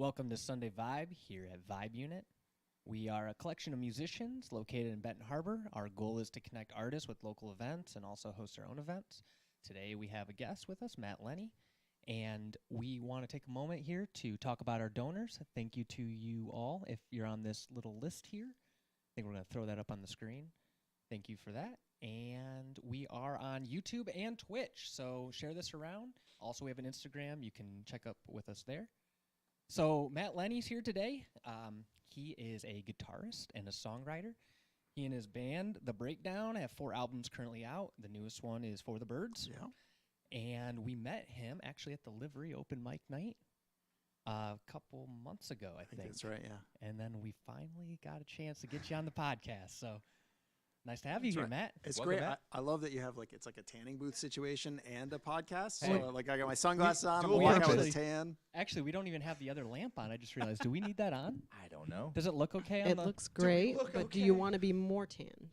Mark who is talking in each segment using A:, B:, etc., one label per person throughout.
A: Welcome to Sunday Vibe here at Vibe Unit. We are a collection of musicians located in Benton Harbor. Our goal is to connect artists with local events and also host our own events. Today we have a guest with us, Matt Lenny, and we want to take a moment here to talk about our donors. Thank you to you all if you're on this little list here. I think we're going to throw that up on the screen. Thank you for that. And we are on YouTube and Twitch, so share this around. Also, we have an Instagram. You can check up with us there. So Matt Lenny's here today. He is a guitarist and a songwriter. He and his band, The Breakdown, have 4 albums currently out. The newest one is For the Birds.
B: Yeah.
A: And we met him actually at the Livery open mic night a couple months ago, I think.
B: That's right, yeah.
A: And then we finally got a chance to get you on the podcast. So nice to have you here, Matt.
B: It's
C: Welcome,
B: great.
C: Matt.
B: I love that you have it's like a tanning booth situation and a podcast.
A: Hey.
B: So I got my sunglasses on. I'm
C: dual
B: walking out with a
A: purpose.
B: tan.
A: Actually, we don't even have the other lamp on. I just realized. Do we need that on?
C: I don't know.
A: Does it look okay on
D: It
A: the...
D: looks great,
C: look
D: but do you want to be more tanned?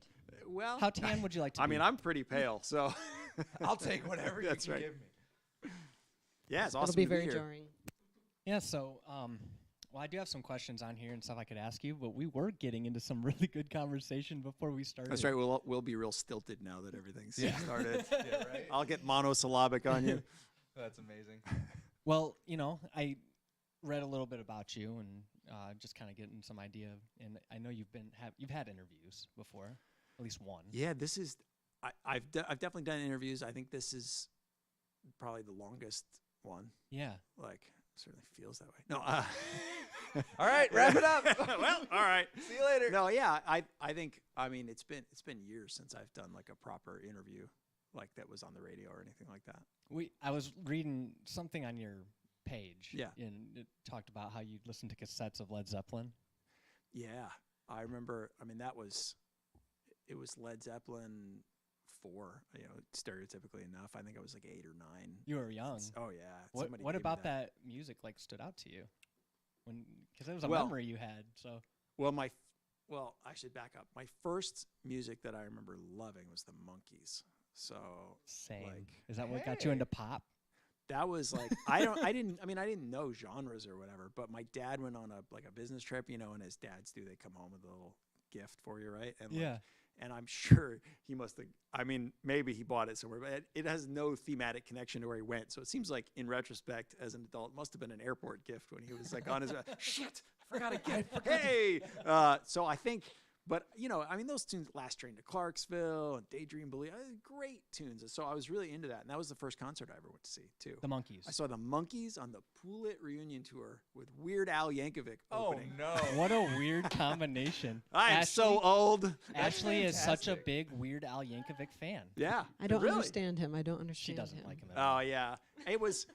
B: Well,
A: How tan would you like to
B: I
A: be?
B: mean, I'm pretty pale, so
C: I'll take whatever
B: That's
C: you can
B: right.
C: give me.
B: yeah, it's awesome
D: It'll be
B: to
D: very
B: here.
D: jarring.
A: Yeah, so, well, I do have some questions on here and stuff I could ask you, but we were getting into some really good conversation before we started.
B: That's right. We'll be real stilted now that everything's started.
C: Yeah, right?
B: I'll get monosyllabic on you.
C: That's amazing.
A: Well, you know, I read a little bit about you and just kind of getting some idea, and I know you've had interviews before, at least one.
B: Yeah, this is. I've definitely done interviews. I think this is probably the longest one.
A: Yeah.
B: Like, certainly feels that way. No.
C: All right, wrap it up.
B: Well, all right.
C: See you later.
B: No, yeah, I think it's been years since I've done like a proper interview like that was on the radio or anything like that.
A: I was reading something on your page.
B: Yeah.
A: And it talked about how you'd listen to cassettes of Led Zeppelin.
B: Yeah, I remember. I mean, it was Led Zeppelin 4. You know, stereotypically enough. I think I was like 8 or 9.
A: You were young.
B: Oh yeah.
A: What
B: somebody gave me
A: about that music like stood out to you? Because it was a
B: Well-
A: memory you had. So
B: Well, I should back up. My first music that I remember loving was the Monkees. So
A: same.
B: like,
A: Is that what got you
C: Hey.
A: into pop?
B: that was like I didn't know genres or whatever, but my dad went on a business trip, you know, and as dads do, they come home with a little gift for you, right? And
A: Yeah.
B: and I'm sure he must have, I mean, maybe he bought it somewhere, but it has no thematic connection to where he went. So it seems like in retrospect, as an adult, it must have been an airport gift when he was like on his, shit, I forgot a gift. Hey! So I think, but you know, I mean, those tunes, Last Train to Clarksville and Daydream Believe, great tunes. So I was really into that. And that was the first concert I ever went to see too.
A: The Monkees.
B: I saw the Monkees on the Pool It reunion tour with Weird Al Yankovic
C: Oh
B: opening.
C: no.
A: What a weird combination.
B: I'm so old.
A: Ashley is such a
C: fantastic.
A: big Weird Al Yankovic fan.
B: Yeah.
D: I don't
B: really.
D: understand him. I don't understand
A: She doesn't
D: him.
A: like him at all.
B: Oh yeah, I was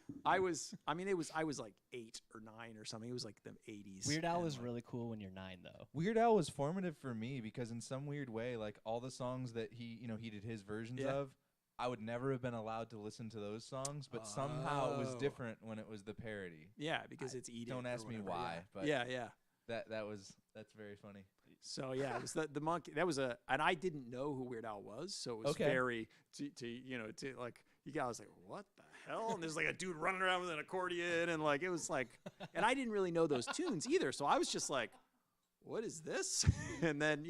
B: like 8 or 9 or something. It was like the 80s.
A: Weird Al
B: and,
A: is
B: like,
A: really cool when you're 9, though.
C: Weird Al was formative for me because in some weird way, like all the songs that he did his versions
B: Yeah.
C: of, I would never have been allowed to listen to those songs, but somehow it was
B: Oh.
C: different when it was the parody.
B: Yeah, because it's Edith.
C: Don't
B: or
C: ask me
B: whatever,
C: why,
B: yeah.
C: but
B: yeah.
C: that's very funny.
B: So yeah, it was the monkey. That was and I didn't know who Weird Al was, so it was
C: Okay.
B: very to like you guys was like, what the hell? And there's like a dude running around with an accordion, and like it was like, and I didn't really know those tunes either, so I was just like, what is this? And then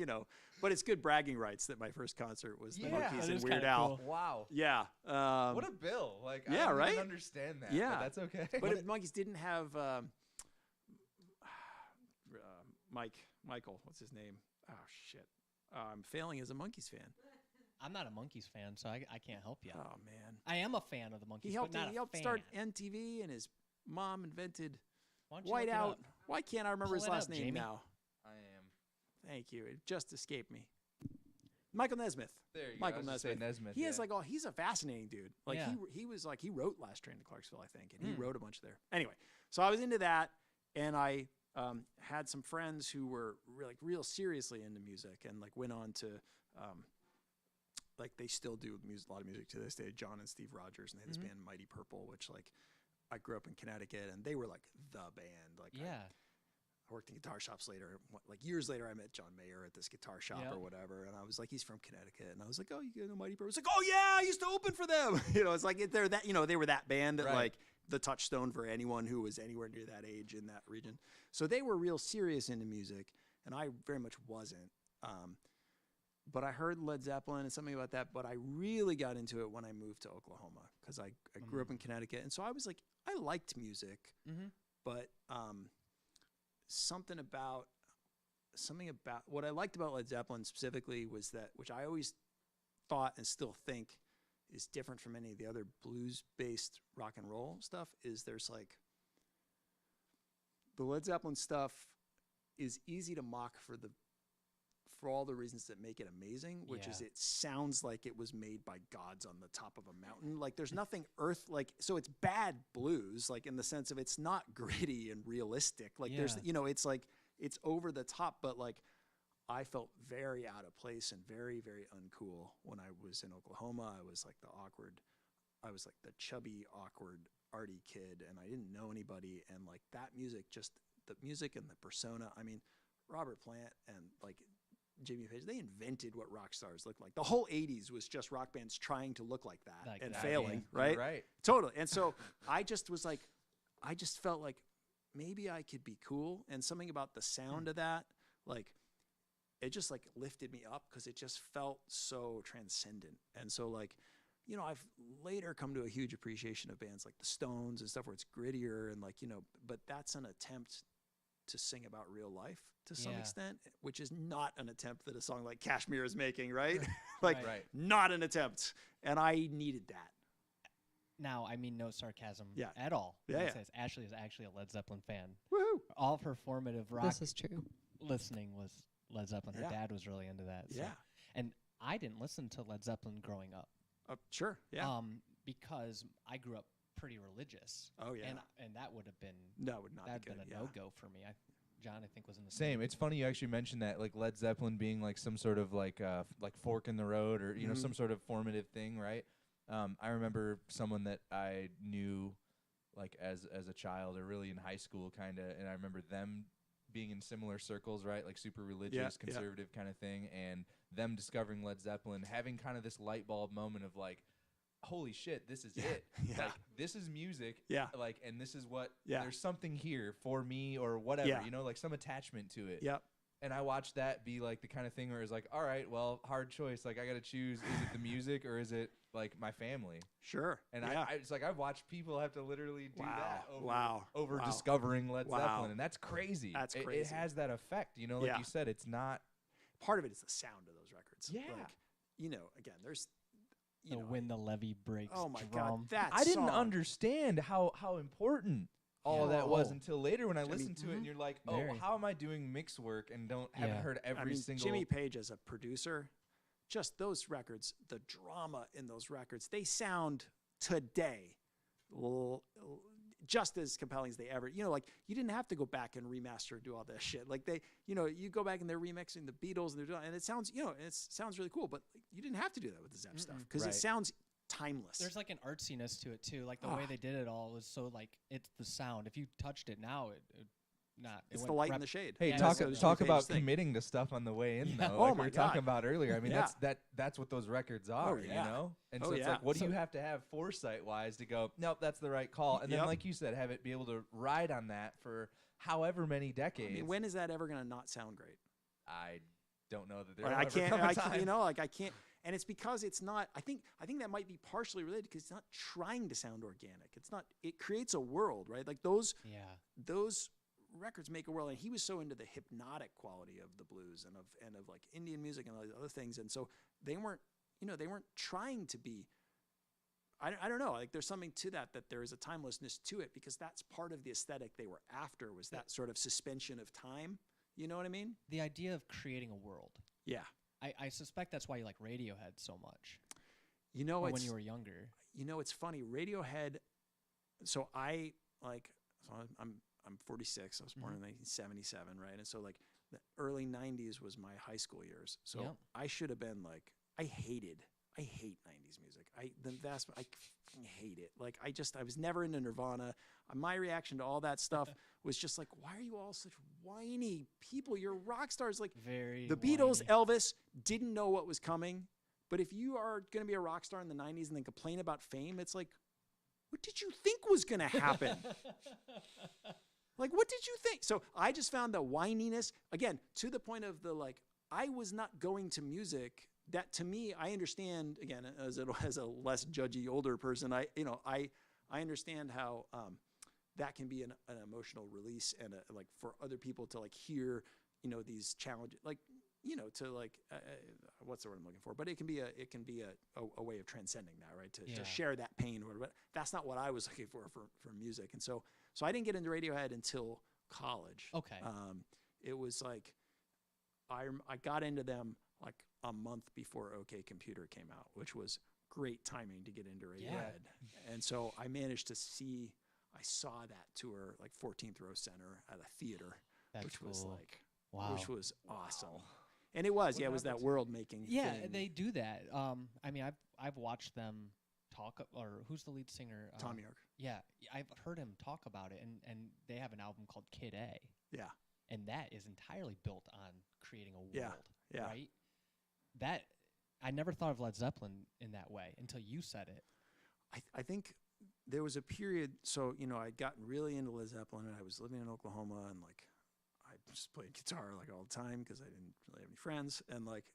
B: but it's good bragging rights that my first concert was the
C: Yeah,
B: Monkees
A: that
B: and
A: is
B: Weird
A: kinda
B: Al.
A: cool.
C: Wow.
B: Yeah.
C: What a bill. Like
B: yeah,
C: I don't
B: right?
C: even understand that.
B: Yeah.
C: But that's okay.
B: But if the Monkees didn't have Michael, what's his name? Oh shit, I'm failing as a Monkees fan.
A: I'm not a Monkees fan, so I can't help you.
B: Oh man,
A: I am a fan of the Monkees,
B: he helped.
A: but not
B: He
A: a
B: helped
A: fan.
B: start MTV, and his mom invented
A: Why don't you look it
B: Whiteout.
A: up?
B: Why can't I remember
A: Pull
B: his
A: it
B: last
A: up,
B: name
A: Jamie.
B: now?
C: I am.
B: Thank you. It just escaped me. Michael Nesmith.
C: There you
B: Michael
C: go. I was just saying
B: Nesmith.
C: Nesmith.
B: He has
C: yeah.
B: he's a fascinating dude. Like
A: Yeah.
B: he was like he wrote Last Train to Clarksville, I think, and he
A: Hmm.
B: wrote a bunch there. Anyway, so I was into that, and I had some friends who were real seriously into music, and like went on to like they still do a lot of music to this day. John and Steve Rogers, and they had this band Mighty Purple, which like I grew up in Connecticut, and they were like the band. Like
A: Yeah.
B: I worked in guitar shops later. Like years later, I met John Mayer at this guitar shop
A: Yeah.
B: or whatever, and I was like, he's from Connecticut, and I was like, oh, you know Mighty Purple? It's like, oh yeah, I used to open for them. It's like they were that band that
C: Right.
B: like the touchstone for anyone who was anywhere near that age in that region. So they were real serious into music, and I very much wasn't. But I heard Led Zeppelin and something about that, but I really got into it when I moved to Oklahoma because I grew up in Connecticut. And so I was like, I liked music, but something about what I liked about Led Zeppelin specifically was that, which I always thought and still think is different from any of the other blues-based rock and roll stuff, is there's like, the Led Zeppelin stuff is easy to mock for all the reasons that make it amazing, which is it sounds like it was made by gods on the top of a mountain. Like there's nothing so it's bad blues, like in the sense of it's not gritty and realistic. Like there's, it's like, it's over the top, but like I felt very out of place and very, very uncool when I was in Oklahoma. I was like the chubby, awkward, arty kid, and I didn't know anybody. And like that music, just the music and the persona, I mean, Robert Plant and like Jimmy Page, they invented what rock stars look like. The whole 80s was just rock bands trying to look like that and failing, right?
C: Right.
B: Totally. And so I just was like, I just felt like maybe I could be cool. And something about the sound of that, like, it just like lifted me up because it just felt so transcendent. And so like, I've later come to a huge appreciation of bands like the Stones and stuff where it's grittier and like, but that's an attempt to sing about real life to some extent, which is not an attempt that a song like Kashmir is making, right? Like, not an attempt. And I needed that.
A: Now, I mean no sarcasm
B: Yeah.
A: at all.
B: Yeah,
A: Says Ashley is actually a Led Zeppelin fan.
B: Woohoo!
A: All of her formative rock
D: This is true.
A: listening was Led Zeppelin. Her
B: Yeah.
A: dad was really into that. So.
B: Yeah.
A: And I didn't listen to Led Zeppelin growing up.
B: Sure. Yeah.
A: Because I grew up pretty religious.
B: Oh, yeah.
A: And that would have been
B: That would not
A: that'd
B: be good.
A: been a no-go for me. John, I think, was in the
C: Same. It's funny you actually mentioned that, like Led Zeppelin being like some sort of like fork in the road, or some sort of formative thing, right? I remember someone that I knew like as a child, or really in high school, kind of, and I remember them being in similar circles, right? Like super religious, conservative kind of thing, and them discovering Led Zeppelin, having kind of this light bulb moment of like, holy shit, this is it.
B: Yeah.
C: Like, this is music.
B: Yeah.
C: Like, and this is what,
B: Yeah.
C: there's something here for me or whatever,
B: Yeah.
C: like some attachment to it.
B: Yep.
C: And I watched that be like the kind of thing where it's like, all right, well, hard choice. Like, I got to choose, is it the music or is it like my family?
B: Sure.
C: And
B: yeah.
C: it's like, I've watched people have to literally do that over
B: Wow.
C: discovering Led
B: Wow.
C: Zeppelin. And that's crazy.
B: That's
C: It
B: crazy.
C: has that effect, like
B: Yeah.
C: you said, it's not.
B: Part of it is the sound of those records.
C: Yeah.
B: Like, again, there's,
A: When the Levee Breaks
B: oh my
A: drum.
B: God, that
C: I didn't
B: song.
C: understand how important all of that was until later when I listened to it,
B: mhm.
C: and you're like,
A: Very.
C: how am I doing mix work and haven't heard every single.
B: Jimmy Page as a producer, just those records, the drama in those records, they sound today just as compelling as they ever. Like you didn't have to go back and remaster and do all that shit. Like they, you go back and they're remixing the Beatles and they're doing, and it sounds, it sounds really cool. But you didn't have to do that with the Zepp stuff because
C: Right.
B: it sounds timeless.
A: There's like an artsiness to it too. Like the way they did it all was so like it's the sound. If you touched it now, it
B: it's the
A: wouldn't
B: light in the shade.
C: Hey,
A: Yeah,
C: talk
A: that's
C: talk
B: Jimmy
C: about
B: Page's thing.
C: committing to stuff on the way in,
A: Yeah.
C: though.
B: Oh
C: Like we
B: my
C: were talking
B: God.
C: about earlier. I mean,
B: Yeah.
C: that's what those records are,
B: yeah.
C: And
B: Oh,
C: so it's
B: yeah.
C: like, what do
B: So-
C: you have to have foresight-wise to go, nope, that's the right call, and then
B: Yep.
C: like you said, have it be able to ride on that for however many
B: I
C: decades.
B: mean, when is that ever going to not sound great?
C: I don't know that there.
B: Right,
C: will
B: I
C: ever
B: can't,
C: come a
B: I
C: time.
B: can't, I can't. And it's because it's not, I think that might be partially related because it's not trying to sound organic. It's not, it creates a world, right? Like those records make a world. And he was so into the hypnotic quality of the blues and of like Indian music and all these other things. And so they weren't trying to be, I don't know, like there's something to that there is a timelessness to it because that's part of the aesthetic they were after was that sort of suspension of time. You know what I mean?
A: The idea of creating a world.
B: Yeah.
A: I suspect that's why you like Radiohead so much.
B: Or
A: when you were younger.
B: It's funny. Radiohead. So I'm 46. I was born in 1977, right? And so like the early 90s was my high school years. So I should have been like, I hate 90s music. I fucking hate it. Like I was never into Nirvana. My reaction to all that stuff was just like, why are you all such whiny people? You're rock stars. Like
A: Very
B: the Beatles,
A: whiny.
B: Elvis didn't know what was coming. But if you are going to be a rock star in the 90s and then complain about fame, it's like, what did you think was going to happen? Like, what did you think? So I just found the whininess, again, to the point of the, like, I was not going to music that, to me, I understand, again, as a less judgy older person, I understand how that can be an emotional release, and like for other people to like hear, these challenges, like, to like, what's the word I'm looking for? But it can be a way of transcending that, right? To share that pain or whatever. But that's not what I was looking for music. And so I didn't get into Radiohead until college.
A: Okay.
B: It was like, I got into them like a month before OK Computer came out, which was great timing to get into Radiohead. Yeah. And so I saw that tour, like 14th Row Center at a theater, which
A: cool.
B: was like,
A: wow.
B: Which was awesome. And it was, it was that world making
A: thing.
B: They
A: do that. I mean, I've watched them talk, or who's the lead singer?
B: Tom York.
A: Yeah, I've heard him talk about it, and they have an album called Kid A.
B: Yeah.
A: And that is entirely built on creating a world, right? That, I never thought of Led Zeppelin in that way until you said it.
B: I think there was a period, so, I'd gotten really into Led Zeppelin, and I was living in Oklahoma, and like, I just played guitar like all the time because I didn't really have any friends, and like,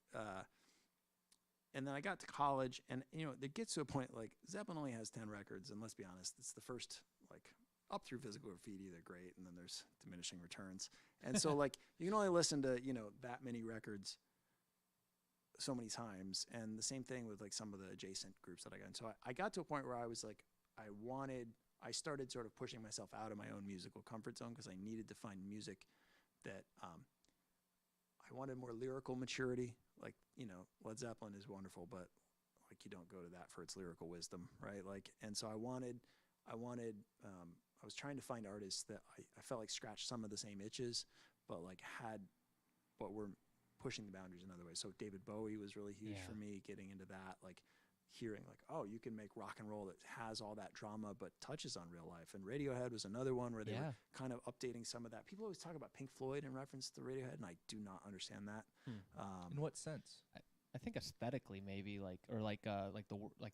B: and then I got to college, and it gets to a point like Zeppelin only has 10 records, and let's be honest, it's the first like up through Physical Graffiti, they're great, and then there's diminishing returns, and so like you can only listen to that many records so many times, and the same thing with like some of the adjacent groups that I got. And so I got to a point where I was like, I started sort of pushing myself out of my own musical comfort zone because I needed to find music that I wanted more lyrical maturity. Like, Led Zeppelin is wonderful, but like you don't go to that for its lyrical wisdom, right? Like, and so I was trying to find artists that I felt like scratched some of the same itches, but were pushing the boundaries in other ways. So David Bowie was really huge for me, getting into that, like hearing like, oh, you can make rock and roll that has all that drama but touches on real life. And Radiohead was another one where they were kind of updating some of that. People always talk about Pink Floyd in reference to Radiohead, and I do not understand that.
C: In what sense?
A: I think aesthetically maybe like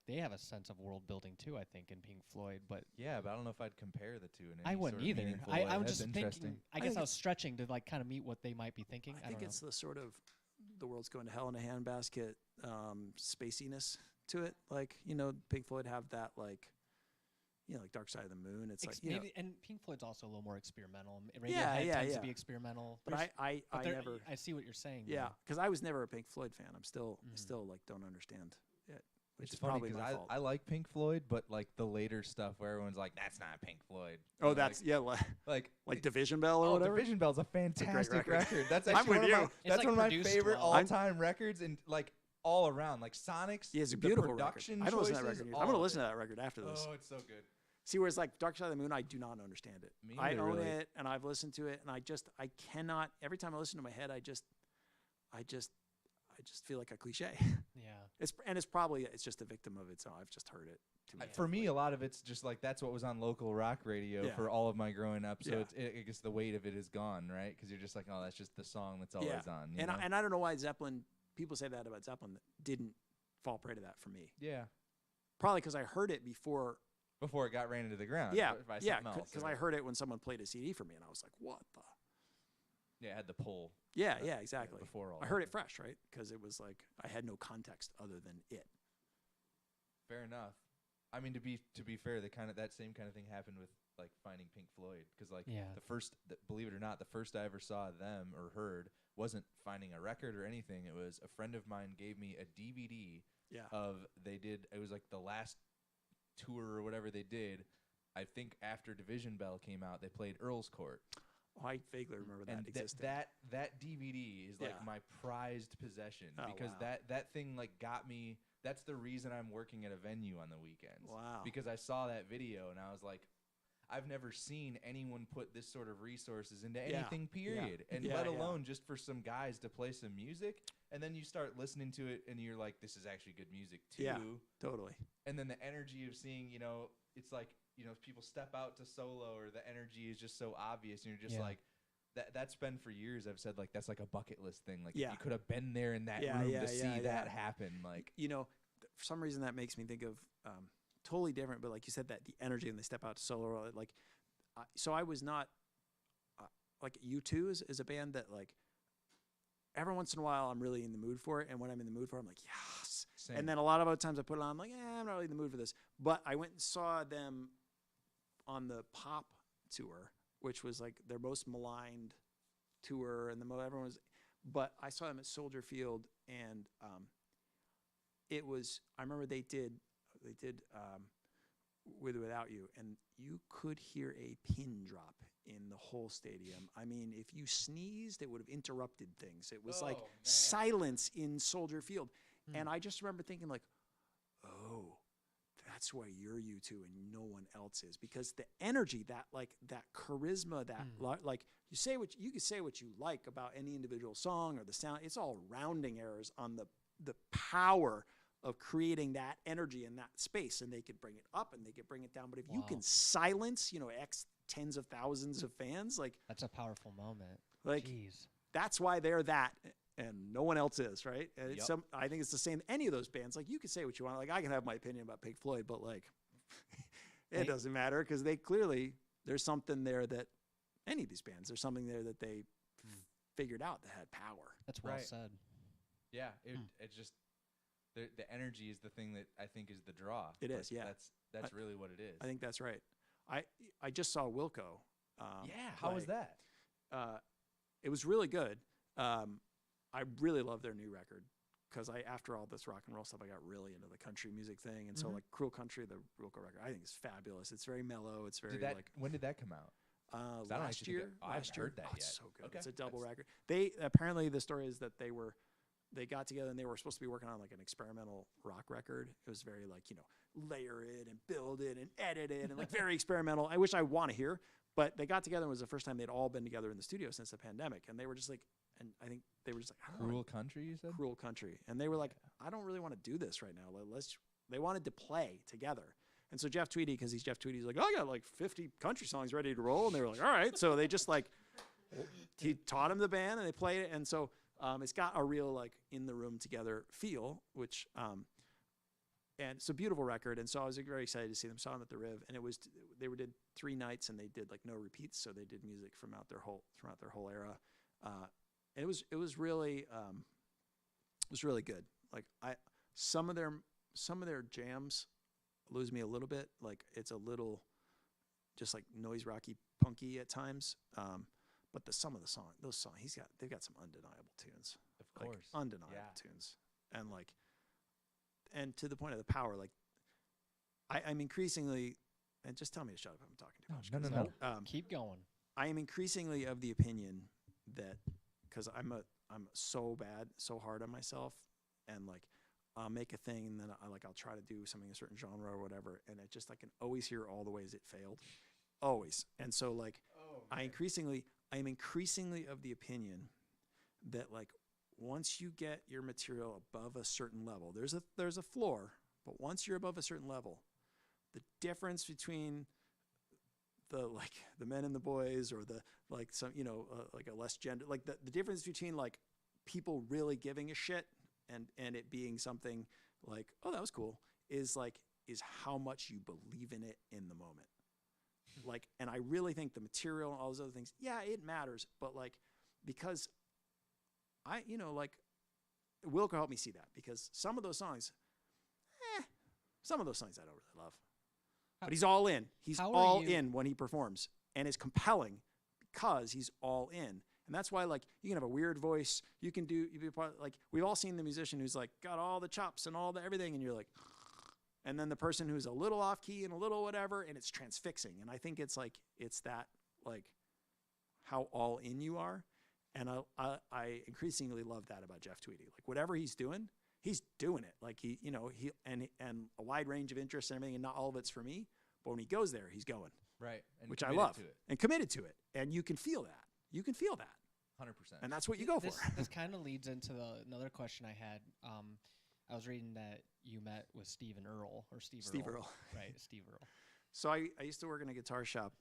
A: they have a sense of world building too, I think, in Pink Floyd, but
C: I don't know if I'd compare the two in any
A: I wouldn't
C: sort of
A: either.
C: meaningful
A: I
C: way.
A: was
C: That's
A: just
C: interesting.
A: thinking, I guess I was stretching to like kind of meet what they might be thinking.
B: I think it's the sort of the world's going to hell in a handbasket spaciness to it. Like, Pink Floyd have that like, like Dark Side of the Moon. It's like,
A: maybe, and Pink Floyd's also a little more experimental. Radiohead tends to be experimental.
B: But I
A: see what you're saying.
B: Yeah, because I was never a Pink Floyd fan. I still like don't understand it. Which is funny because
C: I like Pink Floyd, but like the later stuff where everyone's like, "That's not Pink Floyd."
B: Oh, that's like Division Bell or whatever.
C: Division Bell's a fantastic record. That's
B: I'm
C: actually
B: with you.
C: That's one of my favorite all-time records, and like all around, like Sonic's.
B: Yeah, it's a beautiful
C: production.
B: I don't listen to that record. I'm gonna listen to that record after this.
C: Oh, it's so good.
B: See, whereas like Dark Side of the Moon, I do not understand it. I own it, and I've listened to it, and I cannot. Every time I listen to my head, I just feel like a cliche.
A: Yeah.
B: It's just a victim of its own. I've just heard it too much.
C: For me, a lot of it's just like that's what was on local rock radio for all of my growing up. So I guess the weight of it is gone, right? Because you're just like, oh, that's just the song that's always on.
B: And I don't know why Zeppelin. People say that about Zeppelin that didn't fall prey to that for me.
C: Yeah.
B: Probably because I heard it before
C: it got ran into the ground.
B: Yeah,
C: by something else.
B: Because I heard it when someone played a CD for me, and I was like, what the.
C: Yeah, it had the pull.
B: Yeah, exactly.
C: Before all
B: I heard it fresh, right? Because it was like I had no context other than it.
C: Fair enough. I mean, to be fair, that same kind of thing happened with like finding Pink Floyd, because like believe it or not, the first I ever saw them or heard wasn't finding a record or anything. It was a friend of mine gave me a DVD of it was like the last tour or whatever they did. I think after Division Bell came out, they played Earl's Court.
B: Oh, I vaguely remember that existing.
C: That DVD is like my prized possession because that thing like got me. That's the reason I'm working at a venue on the weekends.
B: Wow.
C: Because I saw that video and I was like, I've never seen anyone put this sort of resources into anything, period. And let alone just for some guys to play some music. And then you start listening to it and you're like, this is actually good music too.
B: Yeah, totally.
C: And then the energy of seeing, it's like, people step out to solo, or the energy is just so obvious, and you're just like, that's been for years. I've said like that's like a bucket list thing. Like you could have been there in that room to see that happen. Like
B: for some reason that makes me think of totally different. But like you said, that the energy and they step out to solo, like, so I was not like U2 is a band that like every once in a while I'm really in the mood for it, and when I'm in the mood for it, I'm like yes.
C: Same.
B: And then a lot of other times I put it on, I'm like, I'm not really in the mood for this. But I went and saw them on the Pop tour, which was like their most maligned tour, and everyone was. But I saw them at Soldier Field, and it was. I remember they did With or Without You, and you could hear a pin drop in the whole stadium. I mean, if you sneezed, it would have interrupted things. It was like silence in Soldier Field. And I just remember thinking like, oh, that's why you're U2 and no one else is. Because the energy, that charisma, that like you can say what you like about any individual song or the sound. It's all rounding errors on the power of creating that energy in that space, and they could bring it up and they could bring it down. But if you can silence, X tens of thousands of fans, like
A: that's a powerful moment.
B: Like,
A: jeez. That's
B: why they're that, and no one else is, right? And it's I think it's the same. Any of those bands, like you can say what you want. Like I can have my opinion about Pink Floyd, but like it doesn't matter because there's something there that any of these bands, there's something there that they figured out that had power.
A: That's well said.
C: Yeah, it just. The energy is the thing that I think is the draw.
B: It is, yeah.
C: That's really what it is.
B: I think that's right. I just saw Wilco.
C: How was that?
B: It was really good. I really love their new record because after all this rock and roll stuff, I got really into the country music thing, and so like Cruel Country, the Wilco record, I think is fabulous. It's very mellow. It's very
C: when did that come out?
B: Last year.
C: I haven't heard that yet.
B: It's so good.
C: Okay.
B: It's a double record. They apparently the story is that they got together and they were supposed to be working on like an experimental rock record. It was very like, layer it and build it and edit it and like very experimental. I wish I want to hear, but they got together and it was the first time they'd all been together in the studio since the pandemic. And they were just like, and I think they were just like,
C: Cruel Country, you said?
B: Cruel Country. And they were like, I don't really want to do this right now. They wanted to play together. And so Jeff Tweedy, because he's Jeff Tweedy, he's like, I got like 50 country songs ready to roll. And they were like, all right. So they just like, he taught him the band and they played it. And so it's got a real like in the room together feel, which and it's a beautiful record. And so I was very excited to see them. Saw them at the Riv, and they did 3 nights and they did like no repeats, so they did music throughout their whole era. And it was really good. Like some of their jams lose me a little bit. Like it's a little just like noise rocky punky at times. But those songs, they've got some undeniable tunes.
C: Of course.
B: Like, undeniable tunes. And like, and to the point of the power, like I'm increasingly, and just tell me to shut up if I'm talking too much.
C: No.
A: Keep going.
B: I am increasingly of the opinion that, cause I'm so hard on myself, and like, I'll make a thing and then I'll try to do something in a certain genre or whatever. And it just, I can always hear all the ways it failed. Always. And so like, I am increasingly of the opinion that like once you get your material above a certain level, there's a floor, but once you're above a certain level, the difference between the Men and the Boys or the like some like a less gender, like the difference between like people really giving a shit and it being something like, oh, that was cool, is how much you believe in it in the moment. Like, and I really think the material and all those other things, yeah, it matters. But like, because Wilco helped me see that, because some of those songs I don't really love. But he's all in. He's all in when he performs, and it's compelling because he's all in. And that's why, like, you can have a weird voice. You can be part, like, we've all seen the musician who's like got all the chops and all the everything, and you're like, and then the person who's a little off key and a little whatever, and it's transfixing. And I think it's that like how all in you are. And I increasingly love that about Jeff Tweedy. Like whatever he's doing it. Like he and a wide range of interests and everything, and not all of it's for me. But when he goes there, he's going.
C: Right. And
B: which I love. And committed to it. And you can feel that. 100%. And that's what you go for.
A: This kind of leads into another question I had. I was reading that you met with Steve Earle.
B: Earle.
A: Right, Steve Earle.
B: So I used to work in a guitar shop.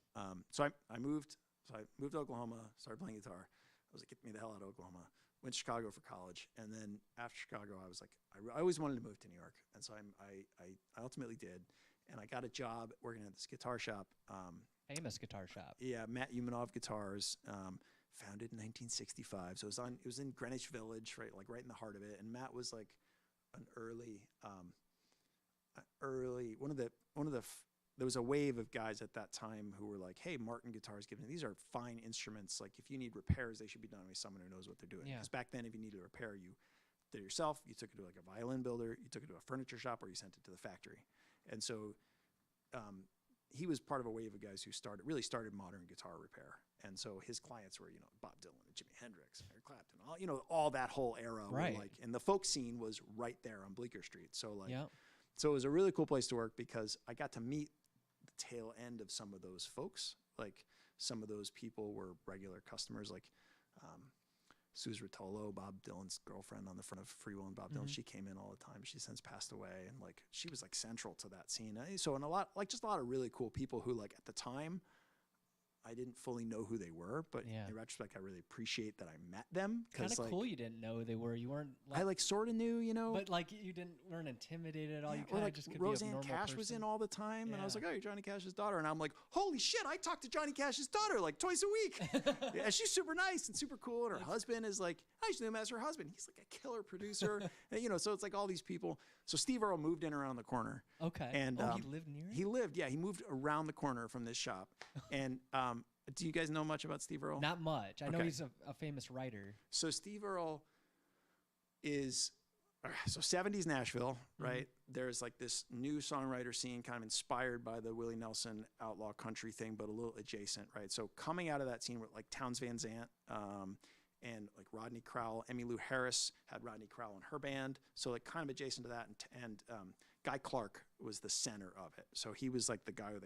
B: So I moved to Oklahoma, started playing guitar. I was like, get me the hell out of Oklahoma. Went to Chicago for college. And then after Chicago, I was like, I always wanted to move to New York. And so I ultimately did. and I got a job working at this guitar shop.
A: Famous guitar shop.
B: Yeah, Matt Lenny Guitars, founded in 1965. So it was in Greenwich Village, right, like right in the heart of it. And Matt was like an early there was a wave of guys at that time who were like, hey, Martin guitars, these are fine instruments. Like if you need repairs, they should be done by someone who knows what they're doing.
A: Yeah.
B: Because back then, if you needed a repair, you did it yourself. You took it to like a violin builder, you took it to a furniture shop, or you sent it to the factory. And so he was part of a wave of guys who really started modern guitar repair. And so his clients were, Bob Dylan and Jimi Hendrix and Eric Clapton, all that whole era.
A: Right.
B: And the folk scene was right there on Bleecker Street. So
A: Yep.
B: so it was a really cool place to work because I got to meet the tail end of some of those folks. Like some of those people were regular customers, like Suze Rotolo, Bob Dylan's girlfriend on the front of Free Will and Bob Dylan. She came in all the time. She's since passed away, and like she was like central to that scene. So just a lot of really cool people who like at the time I didn't fully know who they were, but in retrospect, I really appreciate that I met them.
A: Kind of cool you didn't know who they were. You weren't.
B: I like sort of knew,
A: But like you weren't intimidated at all.
B: Yeah,
A: You kind of
B: like
A: just could
B: Roseanne
A: be a normal
B: Cash
A: person.
B: was in all the time, and I was
A: Yeah.
B: like, "Oh, you're Johnny Cash's daughter," and I'm like, "Holy shit! I talk to Johnny Cash's daughter like twice a week." Yeah, she's super nice and super cool, and her husband is like, I just knew him as her husband. He's like a killer producer, and, so it's like all these people. So Steve Earle moved in around the corner.
A: Okay.
B: And
A: he lived near it?
B: He moved around the corner from this shop, and do you guys know much about Steve Earle?
A: Not much. I know
B: Okay.
A: he's a famous writer.
B: So Steve Earle is 70s Nashville, right? There's like this new songwriter scene kind of inspired by the Willie Nelson outlaw country thing, but a little adjacent, right? So coming out of that scene with like Townes Van Zandt and like Rodney Crowell, Emmylou Harris had Rodney Crowell in her band. So like kind of adjacent to that. And Guy Clark was the center of it. So he was like the guy who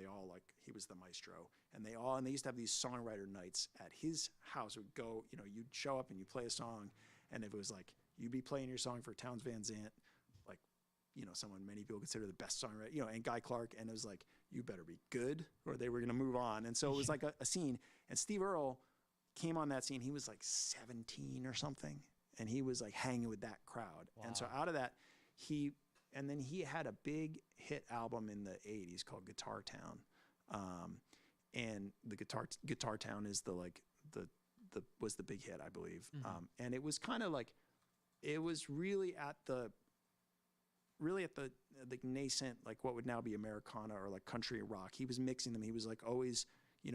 B: he was the maestro. And they used to have these songwriter nights at his house. It would go, you'd show up and you play a song. And if it was like, you'd be playing your song for Townes Van Zandt, like, someone many people consider the best songwriter, and Guy Clark. And it was like, you better be good or they were going to move on. And so it was like a scene. And Steve Earle came on that scene. He was like 17 or something. And he was like hanging with that crowd.
A: Wow.
B: And so out of that, he had a big hit album in the 80s called Guitar Town. And the Guitar Town is was the big hit, I believe. And it was kind of like, it was really at the nascent, like what would now be Americana or like country rock. He was mixing them. He was like always,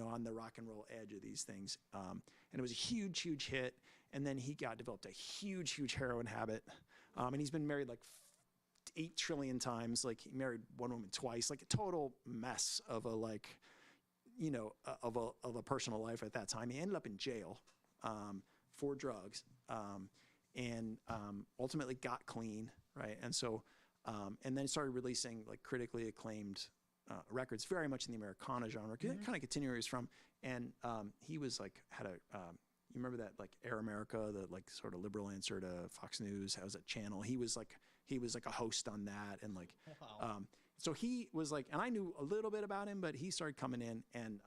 B: on the rock and roll edge of these things. And it was a huge, huge hit. And then he developed a huge, huge heroin habit. And he's been married like 8 trillion times. Like he married one woman twice, like a total mess of a personal life at that time. He ended up in jail for drugs and ultimately got clean, right? And so, and then started releasing like critically acclaimed records, very much in the Americana genre, kind of continue where he's from. And he was like, you remember that like Air America, the like sort of liberal answer to Fox News, has a channel. He was like a host on that, and like,
A: Wow.
B: so he was like, and I knew a little bit about him, but he started coming in, and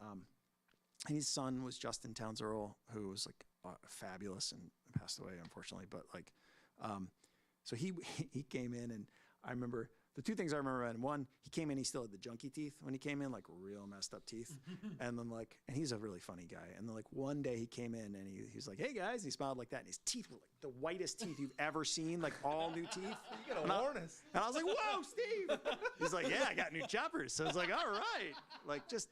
B: his son was Justin Townes Earle, who was like fabulous and passed away, unfortunately. But like, so he came in, and I remember the 2 things I remember about him. One, he came in, he still had the junkie teeth when he came in, like real messed up teeth. And then like, and he's a really funny guy. And then like one day he came in and he's like, hey guys, he smiled like that. And his teeth were like the whitest teeth you've ever seen, like all new teeth.
C: You gotta warn us.
B: And I was like, whoa, Steve. He's like, yeah, I got new choppers. So I was like, all right. Like just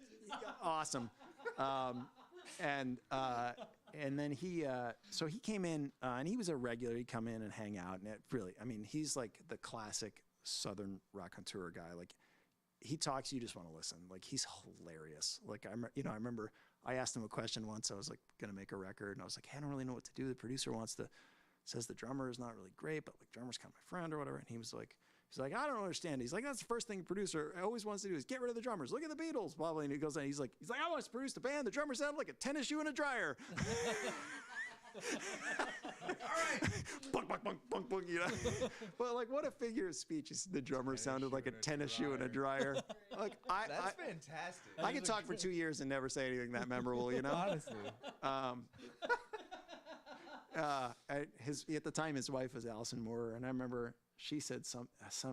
B: awesome. And then so he came in and he was a regular. He'd come in and hang out. And it really, I mean, he's like the classic Southern raconteur guy. Like he talks, you just want to listen. Like he's hilarious. Like I remember I asked him a question once. I was like going to make a record, and I was like, hey, I don't really know what to do. The producer says the drummer is not really great, but like drummer's kind of my friend or whatever. And he's like, I don't understand. He's like, that's the first thing a producer always wants to do is get rid of the drummers. Look at the Beatles, blah blah. And he goes, and he's like, I want to produce the band. The drummer sounded like a tennis shoe in a dryer.
C: All right.
B: Bunk, bunk, bunk, bunk, bunk, But like, what a figure of speech! The drummer sounded like a tennis shoe in a dryer. Like
C: That's fantastic.
B: I could talk for 2 years and never say anything that memorable,
C: Honestly.
B: At the time, his wife was Alison Moore, and I remember she said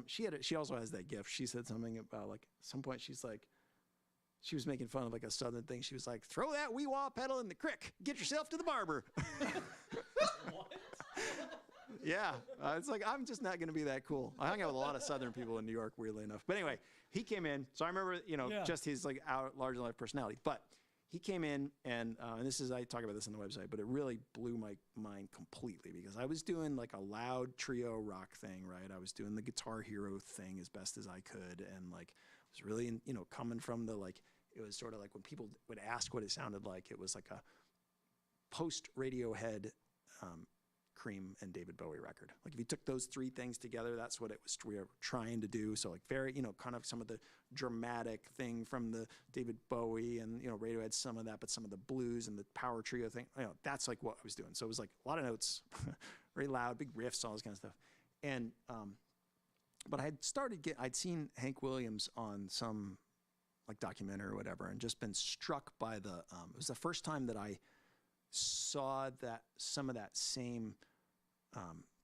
B: she also has that gift. She said something about like at some point she's like, she was making fun of like a Southern thing. She was like, throw that wee-wah pedal in the crick. Get yourself to the barber.
A: What?
B: Yeah. It's like, I'm just not going to be that cool. I hung out with a lot of Southern people in New York, weirdly enough. But anyway, he came in. So I remember, just his like larger than life personality. But he came in and this is, I talk about this on the website, but it really blew my mind completely because I was doing like a loud trio rock thing, right? I was doing the Guitar Hero thing as best as I could. And like, was really, coming from the like, it was sort of like when people would ask what it sounded like, it was like a post Radiohead Cream and David Bowie record. Like if you took those three things together, that's what it was we were trying to do. So like very, kind of some of the dramatic thing from the David Bowie and, Radiohead, some of that, but some of the blues and the power trio thing, that's like what I was doing. So it was like a lot of notes, very loud, big riffs, all this kind of stuff. And, but I'd seen Hank Williams on some like documentary or whatever, and just been struck by it was the first time that I saw that some of that same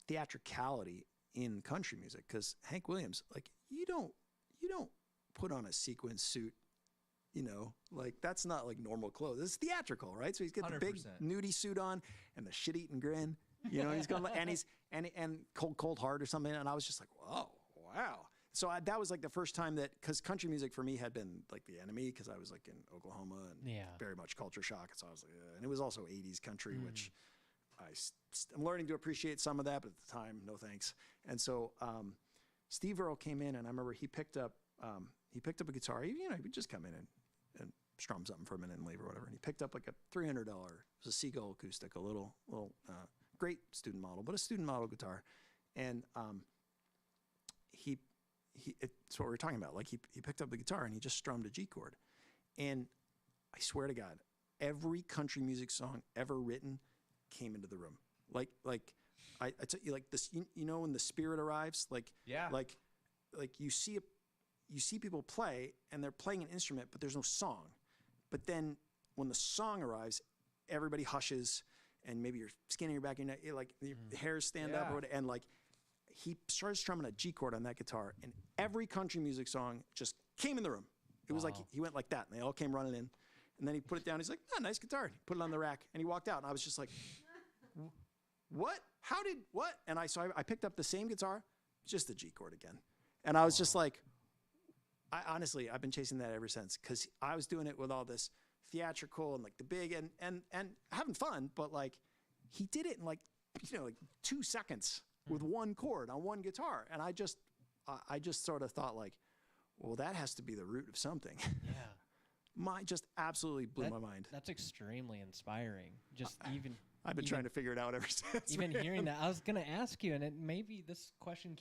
B: theatricality in country music. Because Hank Williams, like you don't put on a sequin suit, like that's not like normal clothes. It's theatrical, right? So he's got the big
C: 100%.
B: nudie suit on and the shit-eating grin. He's going and cold heart or something. And I was just like, whoa, wow. So that was like the first time that, because country music for me had been like the enemy, because I was like in Oklahoma and very much culture shock. So I was like, and it was also 80s country, which I'm learning to appreciate some of that, but at the time, no thanks. And so Steve Earle came in, and I remember he picked up a guitar. He would just come in and strum something for a minute and leave or whatever. And he picked up like a $300. It was a Seagull acoustic, a little great student model, but a student model guitar. And it's what we were talking about. Like he picked up the guitar and he just strummed a G chord. And I swear to God, every country music song ever written came into the room. Like I tell you, like this, when the spirit arrives, like you see people play and they're playing an instrument, but there's no song. But then when the song arrives, everybody hushes, and maybe your skin in your back of your neck, like your hairs stand up, or whatever, and like he started strumming a G chord on that guitar, and every country music song just came in the room. It was like he went like that, and they all came running in, and then he put it down. He's like, "Oh, nice guitar." He put it on the rack, and he walked out, and I was just like, "What? How did what?" And I picked up the same guitar, just the G chord again, and I was just like, honestly, I've been chasing that ever since, because I was doing it with all this theatrical and like the big and having fun, but like he did it in like 2 seconds with one chord on one guitar, and I just sort of thought like, well, that has to be the root of something. Yeah, just absolutely blew my mind.
A: That's extremely inspiring.
B: I've been trying to figure it out ever since.
A: Even hearing that, I was gonna ask you, and maybe this question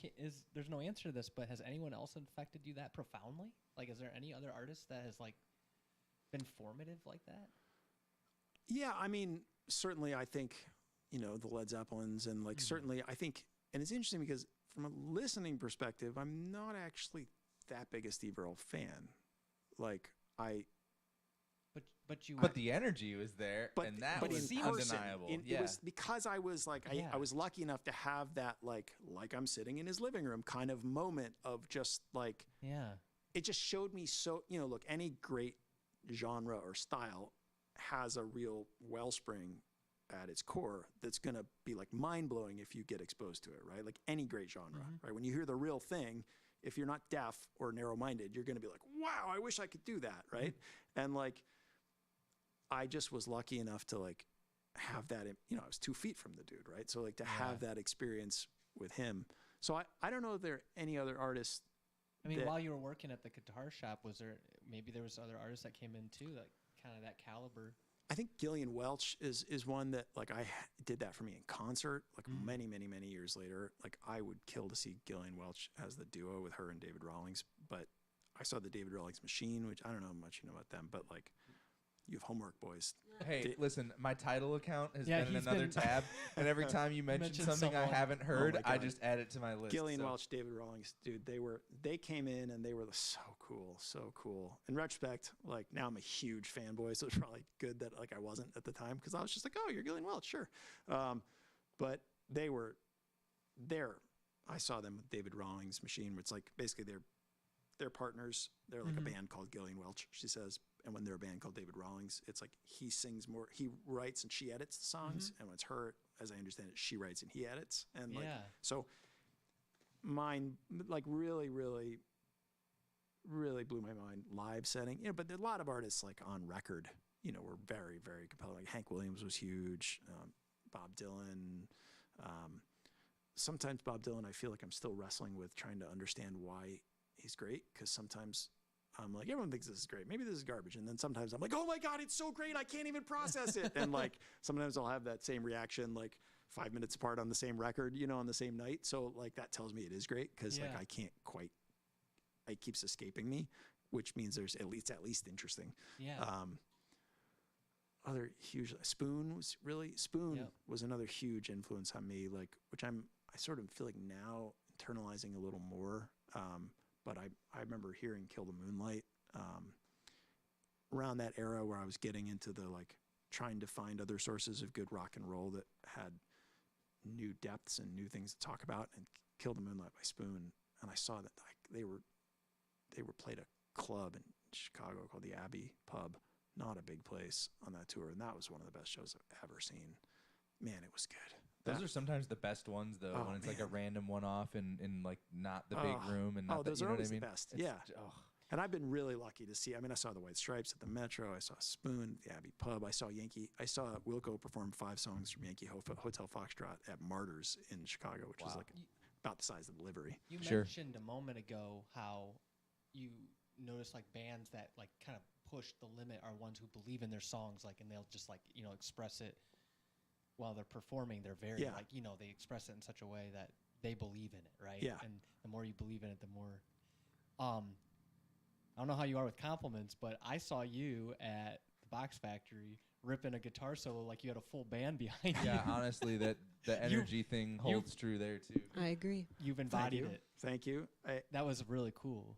A: there's no answer to this, but has anyone else affected you that profoundly? Like, is there any other artist that has like been formative like that?
B: Yeah, I mean, certainly I think, the Led Zeppelins, and like certainly I think, and it's interesting because from a listening perspective, I'm not actually that big a Steve Earle fan. Like
C: But the energy was there, and that was
B: in
C: undeniable.
B: person, it was because I was like, I was lucky enough to have that like I'm sitting in his living room kind of moment of just like, it just showed me so, look, any great genre or style has a real wellspring at its core that's going to be like mind-blowing if you get exposed to it, right? Like any great genre, right? When you hear the real thing, if you're not deaf or narrow-minded, you're going to be like, wow, I wish I could do that, right? And like, I just was lucky enough to like have that, I was 2 feet from the dude, right? So like to have that experience with him. So I don't know if there are any other artists.
A: I mean, while you were working at the guitar shop, maybe there was other artists that came in too, like kind of that caliber?
B: I think Gillian Welch is one that like I did that for me in concert like many years later. Like I would kill to see Gillian Welch as the duo with her and David Rawlings. But I saw the David Rawlings Machine, which I don't know how much you know about them, but like you have homework, boys.
C: Hey, listen, my Title account has been in another tab, and every time you mention something I haven't heard, I just add it to my list.
B: Gillian Welch, David Rawlings, dude, they came in and they were so cool. In retrospect, like now I'm a huge fanboy, so it's probably good that like I wasn't at the time, because I was just like, oh, you're Gillian Welch, sure. But they're I saw them with David Rawlings' Machine, where it's like basically they're partners. They're like a band called Gillian Welch, she says. And when they're a band called David Rawlings, it's like he sings more, he writes and she edits the songs. And when it's her, as I understand it, she writes and he edits. And like, so mine like really, really, really blew my mind live setting. You know, but there are a lot of artists like on record, you know, were very, very compelling. Like Hank Williams was huge, Bob Dylan. Sometimes Bob Dylan, I feel like I'm still wrestling with trying to understand why he's great, because sometimes I'm like, everyone thinks this is great. Maybe this is garbage. And then sometimes I'm like, oh my God, it's so great. I can't even process it. And like, sometimes I'll have that same reaction, like 5 minutes apart on the same record, you know, on the same night. So like, that tells me it is great, because like, I can't quite, it keeps escaping me, which means there's at least interesting. Other huge, Spoon was another huge influence on me, like, which I sort of feel like now internalizing a little more. But I remember hearing Kill the Moonlight around that era where I was getting into the like trying to find other sources of good rock and roll that had new depths and new things to talk about, and Kill the Moonlight by Spoon. And I saw that like they were played a club in Chicago called the Abbey Pub, not a big place, on that tour. And that was one of the best shows I've ever seen. Man, it was good.
C: Those are sometimes the best ones, though, when it's like a random one-off and like not the big room and not
B: those
C: you
B: are
C: know
B: always
C: what I mean?
B: the best. Yeah. And I've been really lucky to see. I mean, I saw the White Stripes at the Metro. I saw Spoon at the Abbey Pub. I saw Wilco perform 5 songs from Yankee Hotel Foxtrot at Martyrs in Chicago, which was like about the size of the Livery.
A: You mentioned a moment ago how you notice like bands that like kind of push the limit are ones who believe in their songs, like, and they'll just like, you know, express it while they're performing. They're very like, you know, they express it in such a way that they believe in it, right? And the more you believe in it, the more I don't know how you are with compliments, but I saw you at the Box Factory ripping a guitar solo like you had a full band behind you.
C: Yeah, honestly, that the energy thing holds true there too.
D: I agree.
A: You've embodied it.
B: Thank you.
A: That was really cool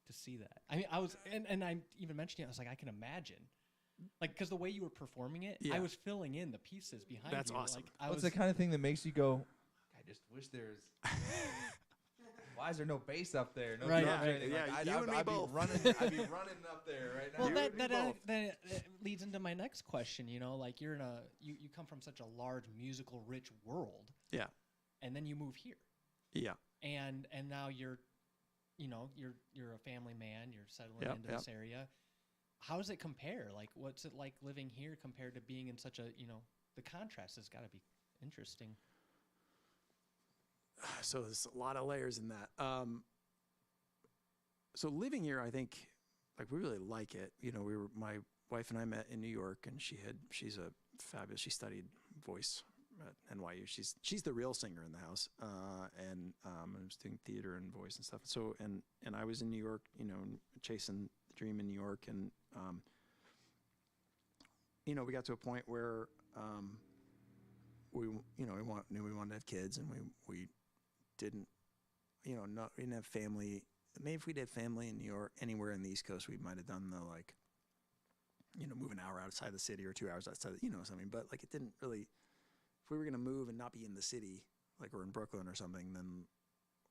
A: to see that. I mean, I was, and I even mentioned it, I was like, I can imagine. Like, because the way you were performing it, I was filling in the pieces behind you.
B: That's awesome.
A: Like,
C: It's the kind of thing that makes you go, I just wish there was... Why is there no bass up there? No drums or anything? Like,
B: you and me both.
C: I'd be running up there right now.
A: Well, that leads into my next question. You know, like you're in you come from such a large musical rich world.
B: Yeah.
A: And then you move here.
B: Yeah.
A: And now you're a family man. You're settling into this area. How does it compare? Like, what's it like living here compared to being in such a, you know, the contrast has got to be interesting.
B: So there's a lot of layers in that. So living here, I think, like, we really like it. You know, my wife and I met in New York, and she's a fabulous, she studied voice at NYU. She's the real singer in the house. And I was doing theater and voice and stuff. So, and I was in New York, you know, chasing the dream in New York. And, you know, we got to a point where, we knew we wanted to have kids, and we didn't, you know, we didn't have family. Maybe if we did family in New York, anywhere in the East Coast, we might have done the, like, you know, move an hour outside the city or 2 hours outside, you know, something. But like, it didn't really, if we were going to move and not be in the city, like we're in Brooklyn or something, then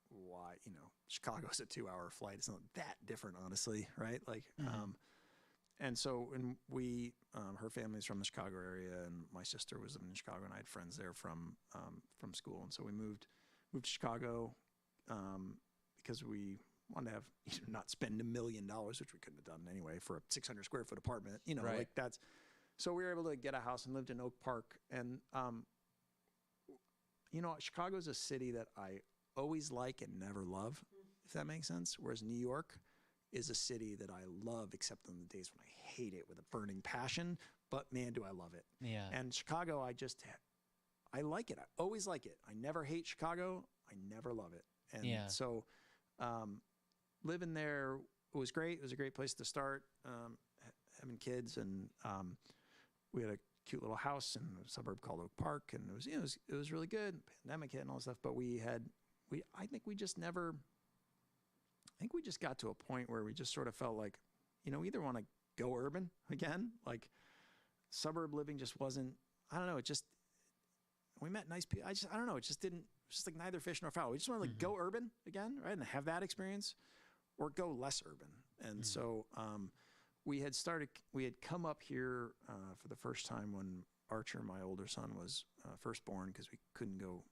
B: why, you know, Chicago's a 2-hour flight. It's not that different, honestly. Right. Like, and so when her family's from the Chicago area, and my sister was in Chicago, and I had friends there from school. And so we moved to Chicago because we wanted to have, you know, not spend $1 million, which we couldn't have done anyway, for a 600 square foot apartment, you know, like that's, so we were able to get a house and lived in Oak Park. And, you know, Chicago's a city that I always like and never love, if that makes sense. Whereas New York is a city that I love, except on the days when I hate it with a burning passion, but man, do I love it. Yeah. And Chicago, I like it. I always like it. I never hate Chicago. I never love it. And so living there was great. It was a great place to start having kids. And we had a cute little house in a suburb called Oak Park. And it was, you know, it was really good. Pandemic hit and all that stuff. But I think we just got to a point where we just sort of felt like, you know, we either want to go urban again, like suburb living just wasn't, I don't know, we met nice people. I don't know, it just didn't just like neither fish nor fowl. We just want to like go urban again, right, and have that experience, or go less urban. And so we had come up here for the first time when Archer, my older son, was first born, because we couldn't go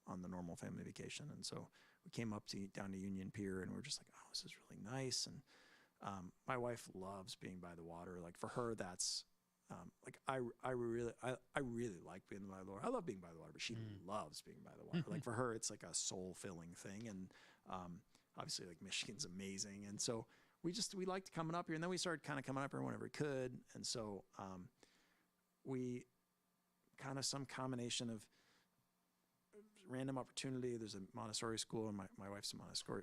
B: on the normal family vacation. And so we came up down to Union Pier, and we were just like, oh, this is really nice. And my wife loves being by the water. Like for her, that's like I really like being by the water. I love being by the water, but she loves being by the water. Like for her, it's like a soul-filling thing. And obviously, like Michigan's amazing. And so we liked coming up here, and then we started kind of coming up here whenever we could. And so we kind of some combination of random opportunity. There's a Montessori school, and my wife's a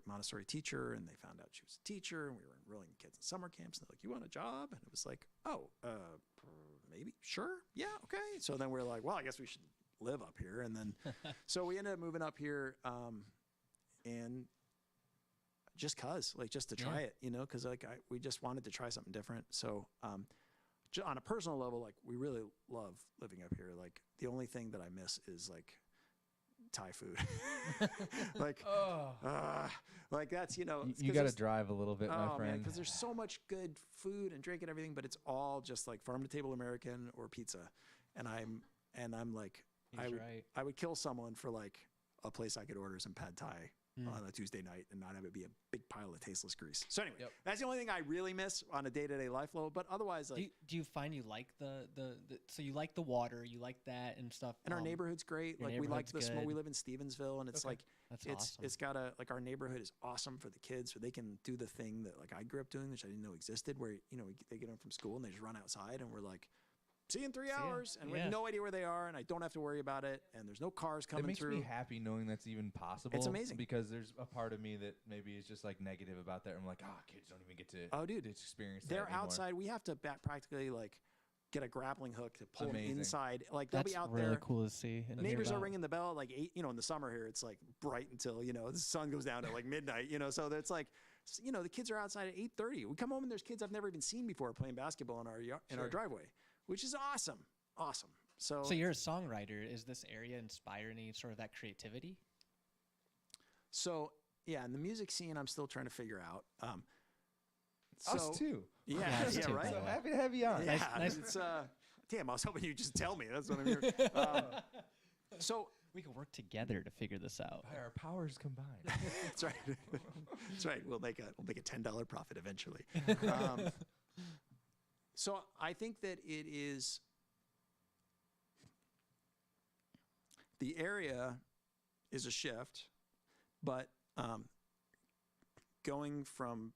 B: Montessori teacher, and they found out she was a teacher, and we were enrolling kids in summer camps, and they're like, you want a job? And it was like, oh, maybe, sure, yeah, okay. So then we're like, well, I guess we should live up here. And then so we ended up moving up here, and just to try it, you know, because like we just wanted to try something different. So on a personal level, like we really love living up here. Like the only thing that I miss is like Thai food. Like that's, you know,
C: you got to drive a little bit, my friend,
B: because there's so much good food and drink and everything, but it's all just like farm to table American or pizza. And I'm like, I would kill someone for like a place I could order some pad Thai on a Tuesday night and not have it be a big pile of tasteless grease. So anyway, that's the only thing I really miss on a day-to-day life level. But otherwise, like,
A: do you find you like so you like the water, you like that and stuff,
B: and our neighborhood's great. Like we like the small. We live in Stevensville, and it's like it's got like our neighborhood is awesome for the kids, so they can do the thing that like I grew up doing, which I didn't know existed, where you know they get home from school and they just run outside, and we're like, see you in 3 hours, and we have no idea where they are, and I don't have to worry about it, and there's no cars coming through.
C: It makes me happy knowing that's even possible.
B: It's amazing.
C: Because there's a part of me that maybe is just like negative about that. I'm like, kids don't even get to experience that
B: They're
C: anymore.
B: outside. We have to practically like get a grappling hook to pull them inside. Like they'll
A: That's
B: be out
A: really
B: there.
A: cool to see.
B: Neighbors are ringing the bell at like 8. You know, in the summer here, it's like bright until, you know, the sun goes down at like midnight, you know, so that's like, you know, the kids are outside at 8:30. We come home and there's kids I've never even seen before playing basketball in our driveway, which is awesome. Awesome. So
A: you're a songwriter. Is this area inspire any sort of that creativity?
B: So yeah, in the music scene, I'm still trying to figure out.
C: Us too.
B: Yeah,
A: us too,
B: right.
C: So happy to have you on.
B: Yeah,
A: Nice.
B: It's damn. I was hoping you'd just tell me. That's what I'm hearing. So
A: we can work together to figure this out.
C: By our powers combined.
B: that's right. That's right. We'll make a $10 profit eventually. So I think that it is. The area is a shift, but going from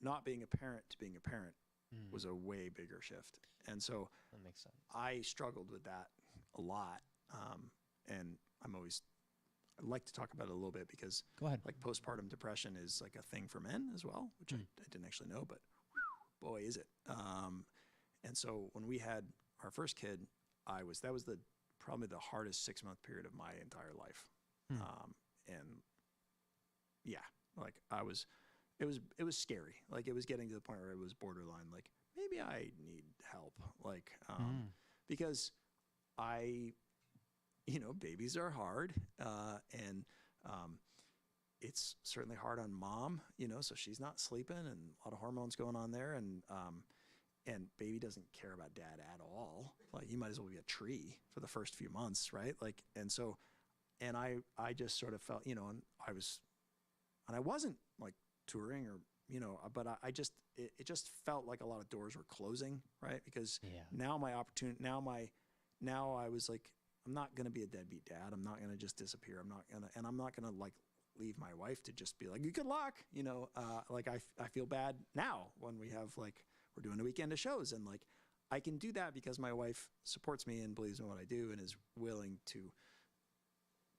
B: not being a parent to being a parent was a way bigger shift. And so
A: That makes sense.
B: I struggled with that a lot. And I'd like to talk about it a little bit because
A: Go ahead.
B: like postpartum depression is like a thing for men as well, which I didn't actually know, but boy, is it. And so when we had our first kid, that was probably the hardest 6-month period of my entire life. And yeah, like it was scary. Like it was getting to the point where it was borderline, like maybe I need help. Like, because babies are hard. And it's certainly hard on mom, so she's not sleeping and a lot of hormones going on there. And baby doesn't care about dad at all. Like you might as well be a tree for the first few months, right? Like, and I just sort of felt, and I wasn't like touring or, but it just felt like a lot of doors were closing, right? Because now my opportunity, now I was like, I'm not going to be a deadbeat dad. I'm not going to just disappear. I'm not going to like leave my wife to just be like, good luck. Like I feel bad now when we have like, we're doing a weekend of shows, and like I can do that because my wife supports me and believes in what I do and is willing to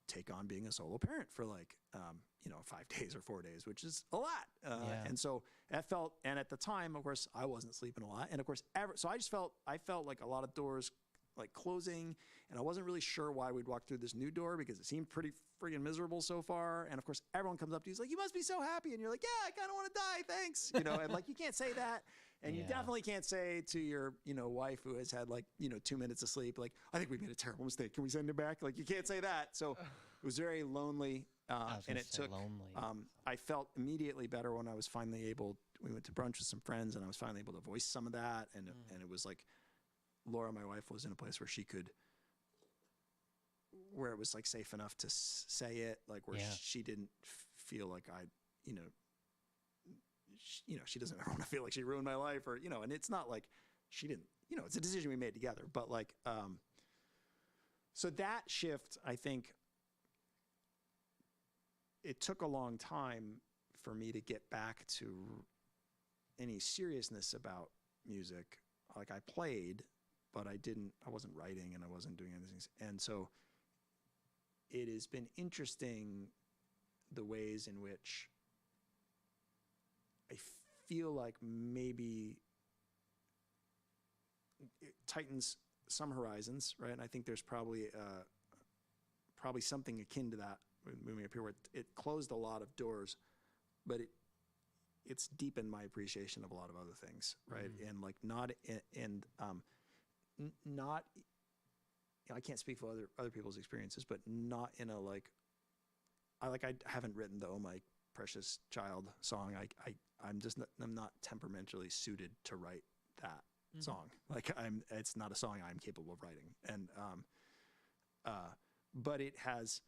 B: take on being a solo parent for like 5 days or 4 days, which is a lot. And so that felt, and at the time, of course, I wasn't sleeping a lot, and of course, so I felt like a lot of doors like closing, and I wasn't really sure why we'd walk through this new door because it seemed pretty friggin' miserable so far. And of course, everyone comes up to you, like, you must be so happy, and you're like, yeah, I kind of want to die, thanks, and like you can't say that. And you definitely can't say to your, wife who has had like, 2 minutes of sleep, like, I think we made a terrible mistake. Can we send him back? Like, you can't say that. So was very lonely,
A: I was
B: and
A: gonna
B: it
A: say
B: took.
A: lonely.
B: I felt immediately better when I was finally able. We went to brunch with some friends, and I was finally able to voice some of that. And it was like, Laura, my wife, was in a place where she could, where it was like safe enough to say it, like where
A: Yeah.
B: she didn't feel like I, she doesn't ever want to feel like she ruined my life, or and it's not like she didn't. It's a decision we made together. But like, so that shift, I think, it took a long time for me to get back to any seriousness about music. Like I played, but I wasn't writing and I wasn't doing anything. And so it has been interesting the ways in which I feel like maybe it tightens some horizons, right? And I think there's probably something akin to that moving up here, where it closed a lot of doors, but it's deepened my appreciation of a lot of other things, right? And like not I can't speak for other people's experiences, but not in a like I haven't written the "Oh My Precious Child" song. I'm not temperamentally suited to write that song. Like it's not a song I'm capable of writing, and but it has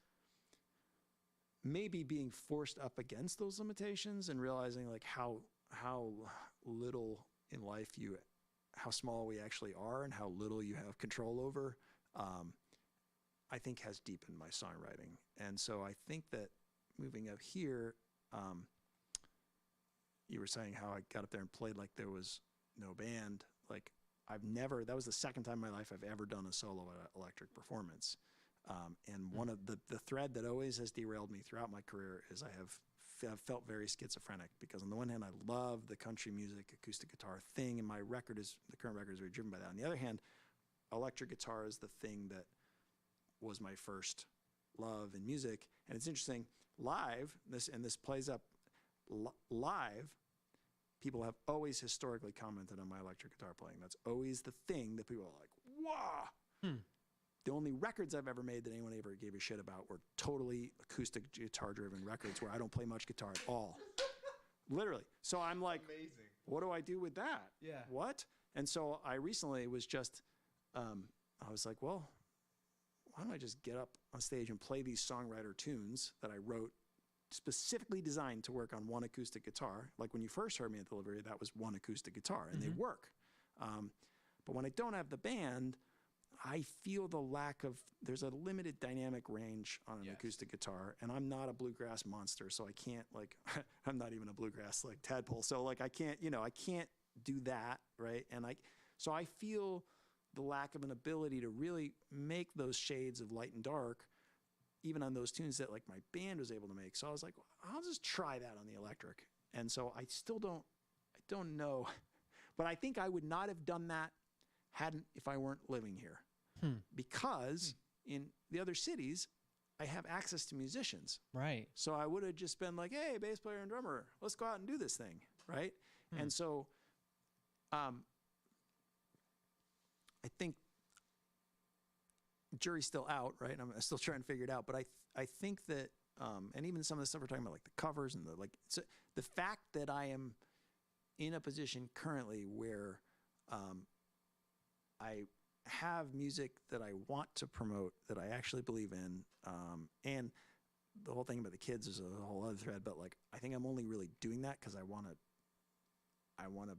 B: maybe being forced up against those limitations and realizing like how little in life how small we actually are and how little you have control over, I think has deepened my songwriting. And so I think that moving up here, you were saying how I got up there and played like there was no band. Like that was the second time in my life I've ever done a solo electric performance. And one of the thread that always has derailed me throughout my career is I've felt very schizophrenic, because on the one hand, I love the country music acoustic guitar thing, and the current record is very driven by that. On the other hand, electric guitar is the thing that was my first love in music. And it's interesting, live, this plays up live, people have always historically commented on my electric guitar playing. That's always the thing that people are like, wow. The only records I've ever made that anyone ever gave a shit about were totally acoustic guitar-driven records where I don't play much guitar at all. Literally. So I'm like, amazing. What do I do with that?
C: Yeah.
B: What? And so I recently was just, I was like, well, why don't I just get up on stage and play these songwriter tunes that I wrote specifically designed to work on one acoustic guitar. Like when you first heard me at Delivery, that was one acoustic guitar, and they work. But when I don't have the band, I feel there's a limited dynamic range on an acoustic guitar, and I'm not a bluegrass monster, so I can't I'm not even a bluegrass like tadpole. So like I can't do that, right? And so I feel the lack of an ability to really make those shades of light and dark, even on those tunes that like my band was able to make. So I was like, I'll just try that on the electric. And so I don't know, but I think I would not have done that if I weren't living here. Because in the other cities, I have access to musicians.
A: Right.
B: So I would have just been like, hey, bass player and drummer, let's go out and do this thing, right? And so I think jury's still out, right? I'm still trying to figure it out. But I think that, and even some of the stuff we're talking about, like the covers and the fact that I am in a position currently where I have music that I want to promote, that I actually believe in, and the whole thing about the kids is a whole other thread. But like, I think I'm only really doing that because I want to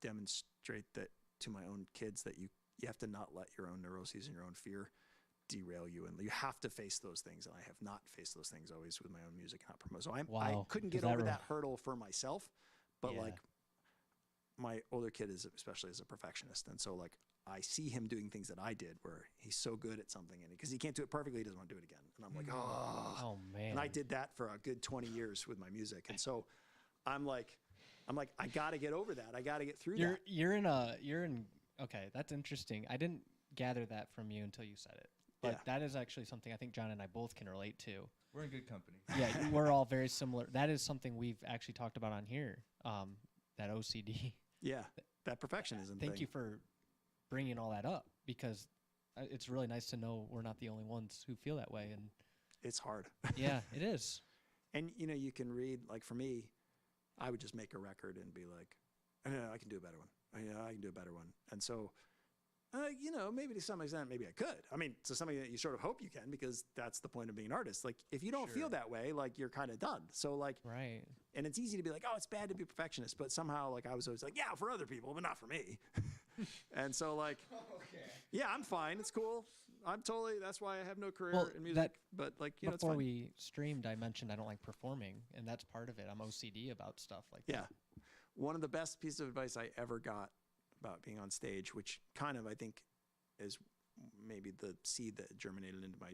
B: demonstrate that to my own kids that you have to not let your own neuroses and your own fear derail you, and you have to face those things. And I have not faced those things always with my own music, not promote. So I couldn't get over that hurdle for myself, but like my older kid especially is a perfectionist, and so like I see him doing things that I did where he's so good at something, and because he can't do it perfectly, he doesn't want to do it again. And I'm like, oh
A: man.
B: And I did that for a good 20 years with my music, and so I'm like, I got to get over that. I got to get through that.
A: You're in. Okay, that's interesting. I didn't gather that from you until you said it. But that is actually something I think John and I both can relate to.
C: We're in good company.
A: Yeah, we're all very similar. That is something we've actually talked about on here, that OCD.
B: Yeah, that perfectionism
A: Thank
B: thing.
A: you for bringing all that up, because it's really nice to know we're not the only ones who feel that way. And
B: it's hard.
A: Yeah, it is.
B: And you know, you can read, like for me, I would just make a record and be like, I can do a better one. I can do a better one. And so, you know, maybe to some extent, maybe I could. I mean, to something that you sort of hope you can, because that's the point of being an artist. Like, if you don't feel that way, like, you're kind of done. So, like,
A: Right.
B: and it's easy to be like, oh, it's bad to be a perfectionist. But somehow, like, I was always like, yeah, for other people, but not for me. And so, like, yeah, I'm fine. It's cool. I'm totally, that's why I have no career in music. But, like, you know, it's
A: Before
B: fine.
A: we streamed, I mentioned I don't like performing, and that's part of it. I'm OCD about stuff like
B: Yeah.
A: that.
B: One of the best pieces of advice I ever got about being on stage, which kind of, I think, is maybe the seed that germinated into my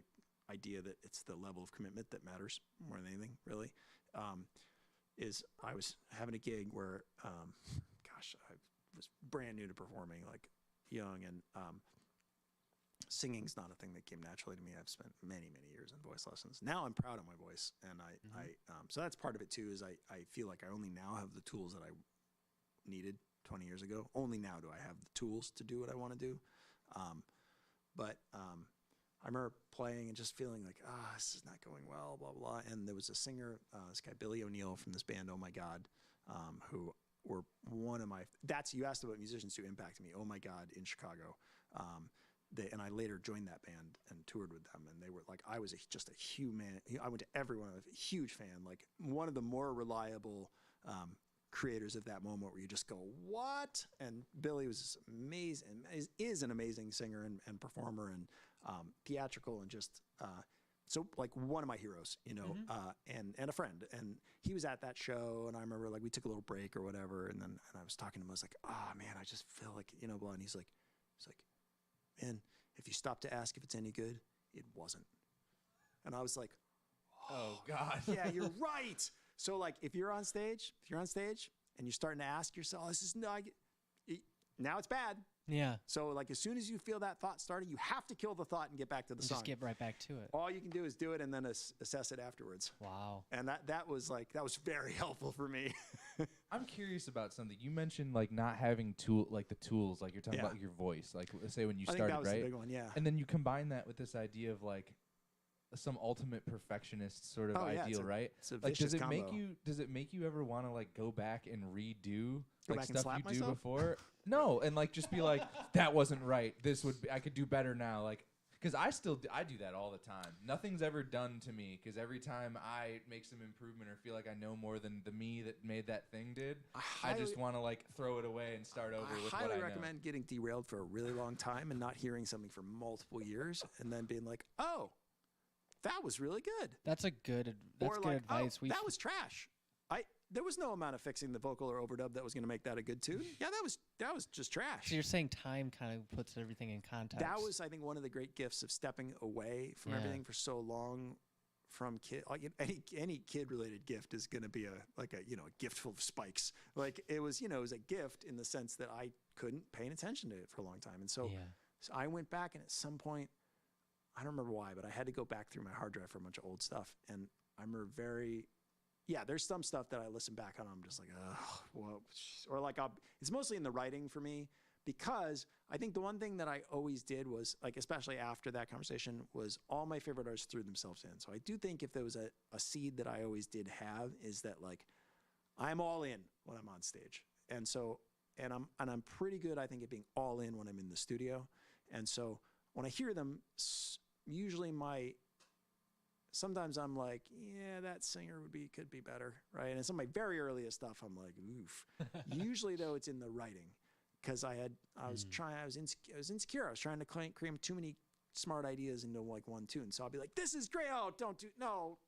B: idea that it's the level of commitment that matters more than anything, really, is I was having a gig where, gosh, I was brand new to performing, like young, and singing's not a thing that came naturally to me. I've spent many, many years in voice lessons. Now I'm proud of my voice, and so that's part of it too. Is I feel like I only now have the tools that I needed 20 years ago. Only now do I have the tools to do what I want to do. But I remember playing and just feeling like, this is not going well, blah, blah. And there was a singer, this guy, Billy O'Neill from this band, Oh My God, who were one of my, you asked about musicians who impacted me, Oh My God, in Chicago. And I later joined that band and toured with them. And they were like, I was just a human. I went to everyone, a huge fan, like one of the more reliable creators of that moment where you just go, what? And Billy was amazing, is an amazing singer and performer and theatrical and just, so like one of my heroes, you know, and a friend. And he was at that show, and I remember like we took a little break or whatever, and I was talking to him. I was like, man, I just feel like, you know, blah. And he's like, man, if you stop to ask if it's any good, it wasn't. And I was like,
C: Oh God.
B: yeah, you're right. So like if you're on stage and you're starting to ask yourself, now it's bad.
A: Yeah.
B: So like as soon as you feel that thought starting, you have to kill the thought and get back to the song.
A: Just get right back to it.
B: All you can do is do it and then assess it afterwards.
A: Wow.
B: And that was very helpful for me.
C: I'm curious about something. You mentioned like not having the tools, like you're talking about your voice, like let's say when you
B: I think
C: started,
B: that was
C: right?
B: the big one, yeah.
C: And then you combine that with this idea of like some ultimate perfectionist sort of ideal, right?
B: It's a
C: Like,
B: vicious combo.
C: does it make you ever want to like go back and redo
B: Go
C: like
B: back and
C: stuff
B: slap
C: you do
B: myself?
C: before? No, and like just be like, that wasn't right. I could do better now. Like, because I do that all the time. Nothing's ever done to me because every time I make some improvement or feel like I know more than the me that made that thing did, I just want to like throw it away and start over with what I know.
B: I highly recommend getting derailed for a really long time and not hearing something for multiple years and then being like, oh, that was really good.
A: That's good
B: Like,
A: advice.
B: Oh, that was trash. There was no amount of fixing the vocal or overdub that was going to make that a good tune. Yeah, that was just trash.
A: So you're saying time kind of puts everything in context.
B: That was, I think, one of the great gifts of stepping away from everything for so long. From kid, like any kid-related gift is going to be a gift full of spikes. Like it was a gift in the sense that I couldn't pay attention to it for a long time, and so I went back, and at some point, I don't remember why, but I had to go back through my hard drive for a bunch of old stuff, and I remember there's some stuff that I listen back on, I'm just like, well, or like it's mostly in the writing for me, because I think the one thing that I always did was, like, especially after that conversation, was all my favorite artists threw themselves in. So I do think if there was a seed that I always did have is that, like, I'm all in when I'm on stage. And so, and I'm pretty good, I think, at being all in when I'm in the studio. And so when I hear them, usually sometimes I'm like, yeah, that singer could be better, right? And some of my very earliest stuff, I'm like, oof. Usually, though, it's in the writing, because I was insecure. I was trying to cram too many smart ideas into like one tune. So I'll be like, this is great. Oh, no,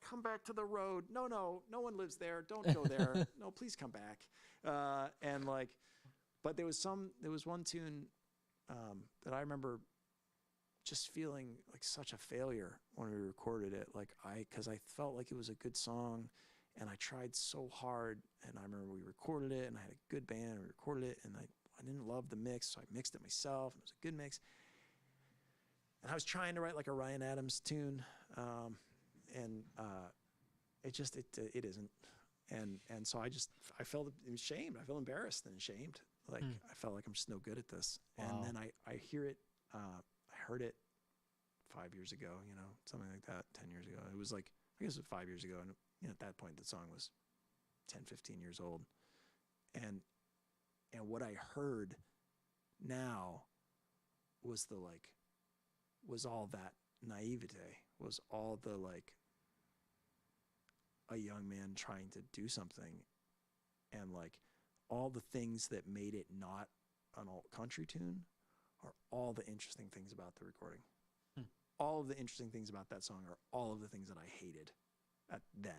B: come back to the road. No one lives there. Don't go there. No, please come back. But there was one tune that I remember just feeling like such a failure when we recorded it. Because I felt like it was a good song, and I tried so hard. And I remember we recorded it, and I had a good band, and we recorded it, and I didn't love the mix, so I mixed it myself, and it was a good mix. And I was trying to write like a Ryan Adams tune, and it isn't. And so I felt ashamed. I felt embarrassed and ashamed. Like I felt like I'm just no good at this.
A: Wow.
B: And then I hear it. I heard it 5 years ago, something like that, 10 years ago. It was like, I guess it was 5 years ago. And at that point, the song was 10, 15 years old. And what I heard now was was all that naivete, was all the a young man trying to do something, and all the things that made it not an alt country tune are all the interesting things about the recording. All of the interesting things about that song are all of the things that I hated then.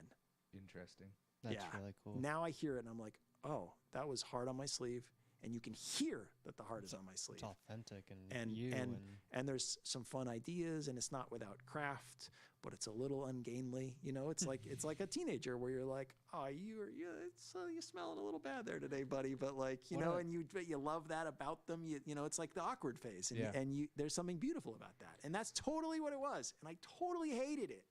C: Interesting.
A: That's really cool.
B: Now I hear it and I'm like, oh, that was hard on my sleeve. And you can hear that the heart is on my sleeve.
A: It's authentic and
B: and there's some fun ideas, and it's not without craft, but it's a little ungainly. It's like a teenager where you're like, oh, you smelling a little bad there today, buddy. But and you love that about them. It's like the awkward phase, and there's something beautiful about that, and that's totally what it was. And I totally hated it,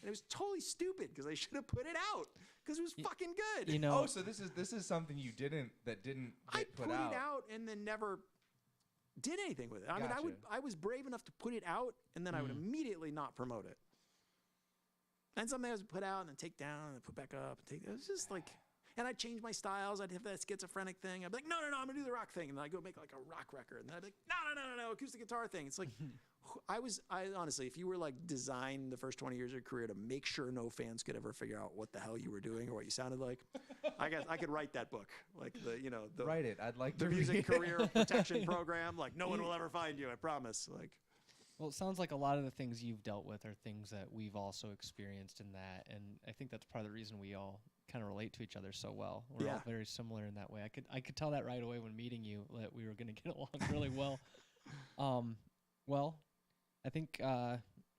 B: and it was totally stupid because I should have put it out. Because it was fucking good.
C: Oh, so this is something you didn't get put out.
B: I put it out and then never did anything with it. I mean, I was brave enough to put it out, and then I would immediately not promote it. And something I was put out and then take down and put back up and take. It was just and I'd change my styles. I'd have that schizophrenic thing. I'd be like, no, I'm gonna do the rock thing, and then I go make a rock record, and then I'd be like, no, acoustic guitar thing. It's like. I honestly, if you were designed the first 20 years of your career to make sure no fans could ever figure out what the hell you were doing or what you sounded like, I guess I could write that book,
C: write it. I'd like
B: the
C: to
B: music
C: read it.
B: career protection program. No one will ever find you. I promise.
A: Well, it sounds like a lot of the things you've dealt with are things that we've also experienced in that, and I think that's part of the reason we all kind of relate to each other so well. We're all very similar in that way. I could tell that right away when meeting you that we were going to get along really well. Well. I think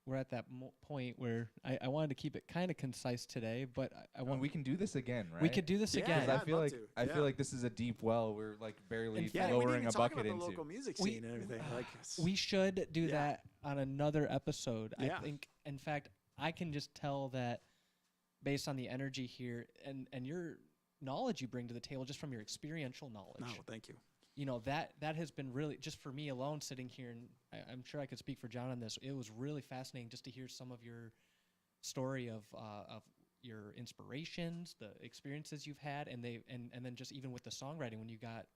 A: we're at that point where I wanted to keep it kind of concise today, but I want
C: we can do this again, right?
A: We could do this again.
C: I feel like this is a deep well. We're barely lowering a bucket into.
B: The local music scene and everything.
A: We should do that on another episode.
B: Yeah.
A: I think, in fact, I can just tell that based on the energy here and your knowledge you bring to the table, just from your experiential knowledge.
B: Oh, thank you.
A: That has been really, just for me alone sitting here, and I'm sure I could speak for John on this, it was really fascinating just to hear some of your story of your inspirations, the experiences you've had, and then just even with the songwriting when you got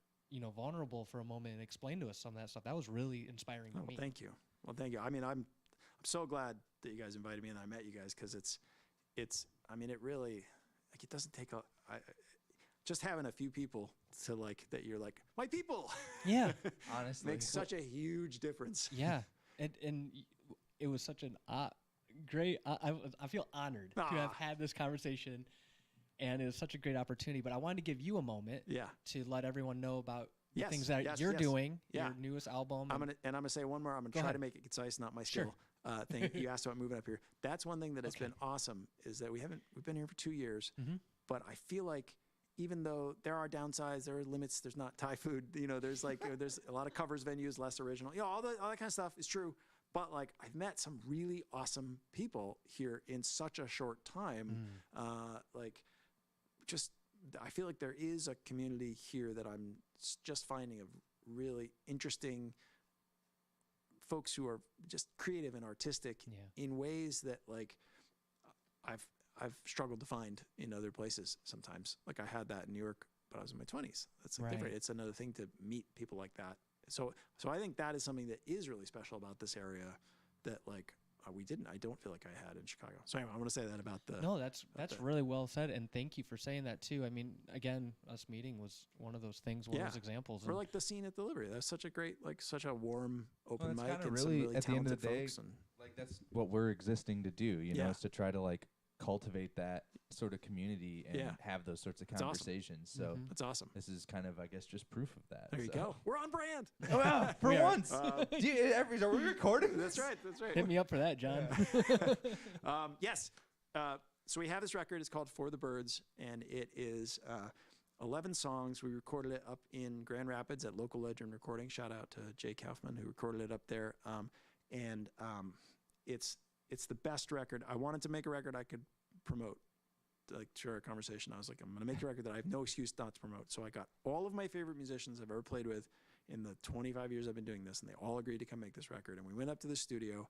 A: vulnerable for a moment and explained to us some of that stuff. That was really inspiring to me.
B: Thank you. Well, thank you. I mean, I'm so glad that you guys invited me and I met you guys, because it really, it doesn't take just having a few people to that you're my people.
A: Yeah.
C: Honestly.
B: Makes such a huge difference.
A: Yeah. And it was such an great, I feel honored to have had this conversation, and it was such a great opportunity, but I wanted to give you a moment to let everyone know about the things that you're doing, your newest album.
B: I'm gonna say one more. I'm gonna try to make it concise, not my skill thing. You asked about moving up here. That's one thing that has been awesome, is that we've been here for 2 years, but I feel like, even though there are downsides, there are limits, there's not Thai food, there's there's a lot of covers venues, less original, all that kind of stuff is true. But I've met some really awesome people here in such a short time. I feel like there is a community here that I'm just finding of really interesting folks who are just creative and artistic in ways that I've struggled to find in other places sometimes. I had that in New York, but I was in my 20s. That's different. It's another thing to meet people like that. So I think that is something that is really special about this area that I don't feel like I had in Chicago. So anyway, I want to say that about the.
A: No, that's really well said, and thank you for saying that too. I mean, again, us meeting was one of those things, one of those examples.
B: Or the scene at the Liberty. That's such a great, such a warm, open mic, and
C: really,
B: some really
C: at the end of the day,
B: folks. And
C: that's what we're existing to do. Is to try to cultivate that sort of community and have those sorts of conversations.
B: Awesome.
C: So
B: that's awesome.
C: This is kind of, I guess, just proof of that.
B: There you go. We're on brand.
C: Oh, wow, for once. Are we recording this?
B: That's right.
A: Hit me up for that, John.
B: Yeah. Yes. So we have this record. It's called For the Birds, and it is 11 songs. We recorded it up in Grand Rapids at Local Legend Recording. Shout out to Jay Kaufman, who recorded it up there. It's the best record. I wanted to make a record I could promote, share a conversation. I was like, I'm going to make a record that I have no excuse not to promote. So I got all of my favorite musicians I've ever played with in the 25 years I've been doing this, and they all agreed to come make this record. And we went up to the studio,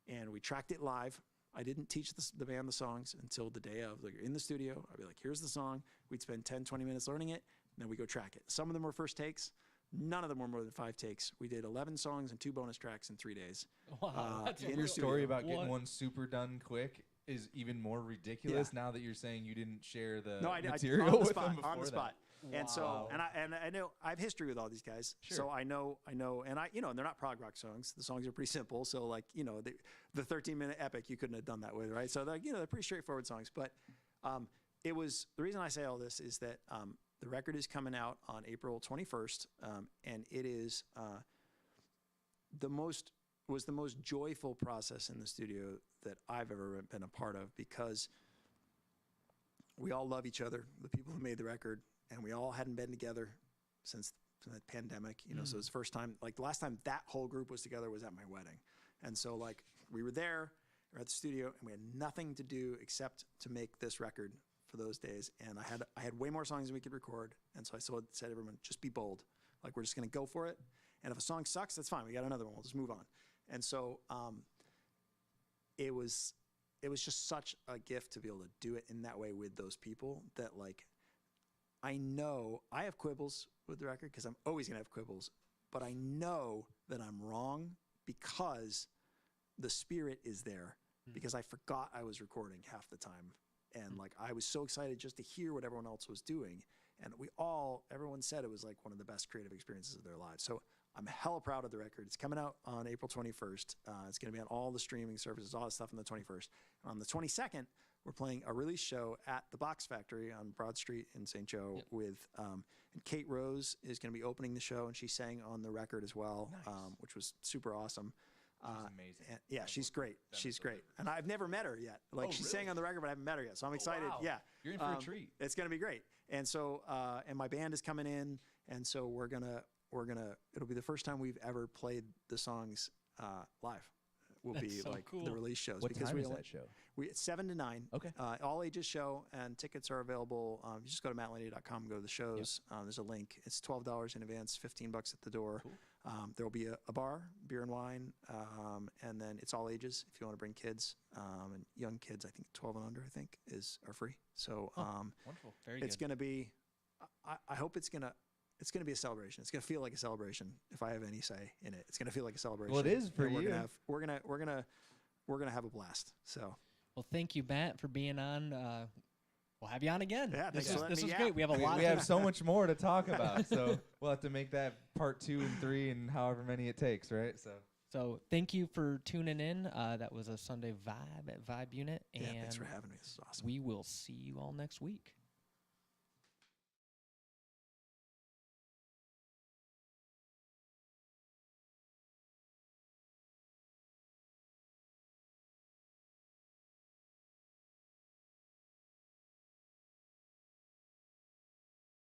B: and we tracked it live. I didn't teach the band the songs until the day of. Like, in the studio, I'd be like, here's the song. We'd spend 10, 20 minutes learning it, and then we go track it. Some of them were first takes. None of them were more than 5 takes. We did 11 songs and 2 bonus tracks in 3 days.
A: Wow, that's
B: in
A: a
B: your
C: Your
B: studio.
C: story about getting
A: What?
C: one super done quick is even more ridiculous now that you're saying you didn't share the material
B: on the
C: with
B: spot,
C: them before
B: on the spot. And so,
A: Wow.
B: and I know I have history with all these guys, so I know, and and they're not prog rock songs. The songs are pretty simple. So like, the 13-minute epic you couldn't have done that with, right? So like, they're pretty straightforward songs. But it was, the reason I say all this is that the record is coming out on April 21st, and it is the most joyful process in the studio that I've ever been a part of, because we all love each other, the people who made the record, and we all hadn't been together since the pandemic, so it's the first time, like the last time that whole group was together was at my wedding. And so like we were there, we were at the studio, and we had nothing to do except to make this record for those days. And I had way more songs than we could record. And so I said to everyone, just be bold. Like, we're just going to go for it. And if a song sucks, that's fine. We got another one. We'll just move on. And so it was just such a gift to be able to do it in that way with those people, that like, I know I have quibbles with the record, because I'm always going to have quibbles, but I know that I'm wrong because the spirit is there, because I forgot I was recording half the time. And like, I was so excited just to hear what everyone else was doing. And everyone said it was like one of the best creative experiences of their lives. So I'm hella proud of the record. It's coming out on April 21st. It's going to be on all the streaming services, all that stuff on the 21st. And on the 22nd, we're playing a release show at the Box Factory on Broad Street in St. Joe with, and Kate Rose is going to be opening the show, and she sang on the record as well, which was super awesome.
C: She's amazing.
B: Yeah, she's great. She's great. And I've never met her yet. Like, she sang on the record, but I haven't met her yet. So I'm excited.
C: Wow.
B: Yeah.
C: You're in for a treat.
B: It's going to be great. And so, and my band is coming in. And so it'll be the first time we've ever played the songs live. Will
A: That's
B: be
A: so
B: like
A: cool.
B: the release shows.
C: What
B: because
C: time
B: we
C: is
B: only,
C: that show?
B: It's 7 to 9.
C: Okay.
B: All ages show, and tickets are available. You just go to mattlenny.com and go to the shows. There's a link. It's $12 in advance, $15 at the door.
C: Cool.
B: There will be a bar, beer and wine, and then it's all ages if you want to bring kids. And young kids, I think 12 and under, are free. So
A: Wonderful. Very
B: it's
A: good.
B: going to be, I hope it's going to be a celebration. It's going to feel like a celebration. If I have any say in it, it's going to feel like a celebration.
C: Well, it is for
B: And
C: you.
B: We're gonna have a blast. So
A: Well, thank you, Matt, for being on. We'll have you on again.
B: Yeah,
A: this
B: thanks for letting
A: was
B: me
A: great.
B: out.
A: We have a lot.
C: We have so much more to talk about, so we'll have to make that part 2 and 3 and however many it takes, right?
A: So thank you for tuning in. That was a Sunday Vibe at Vibe Unit, and
B: yeah, thanks for having me. This is awesome.
A: we will see you all next week.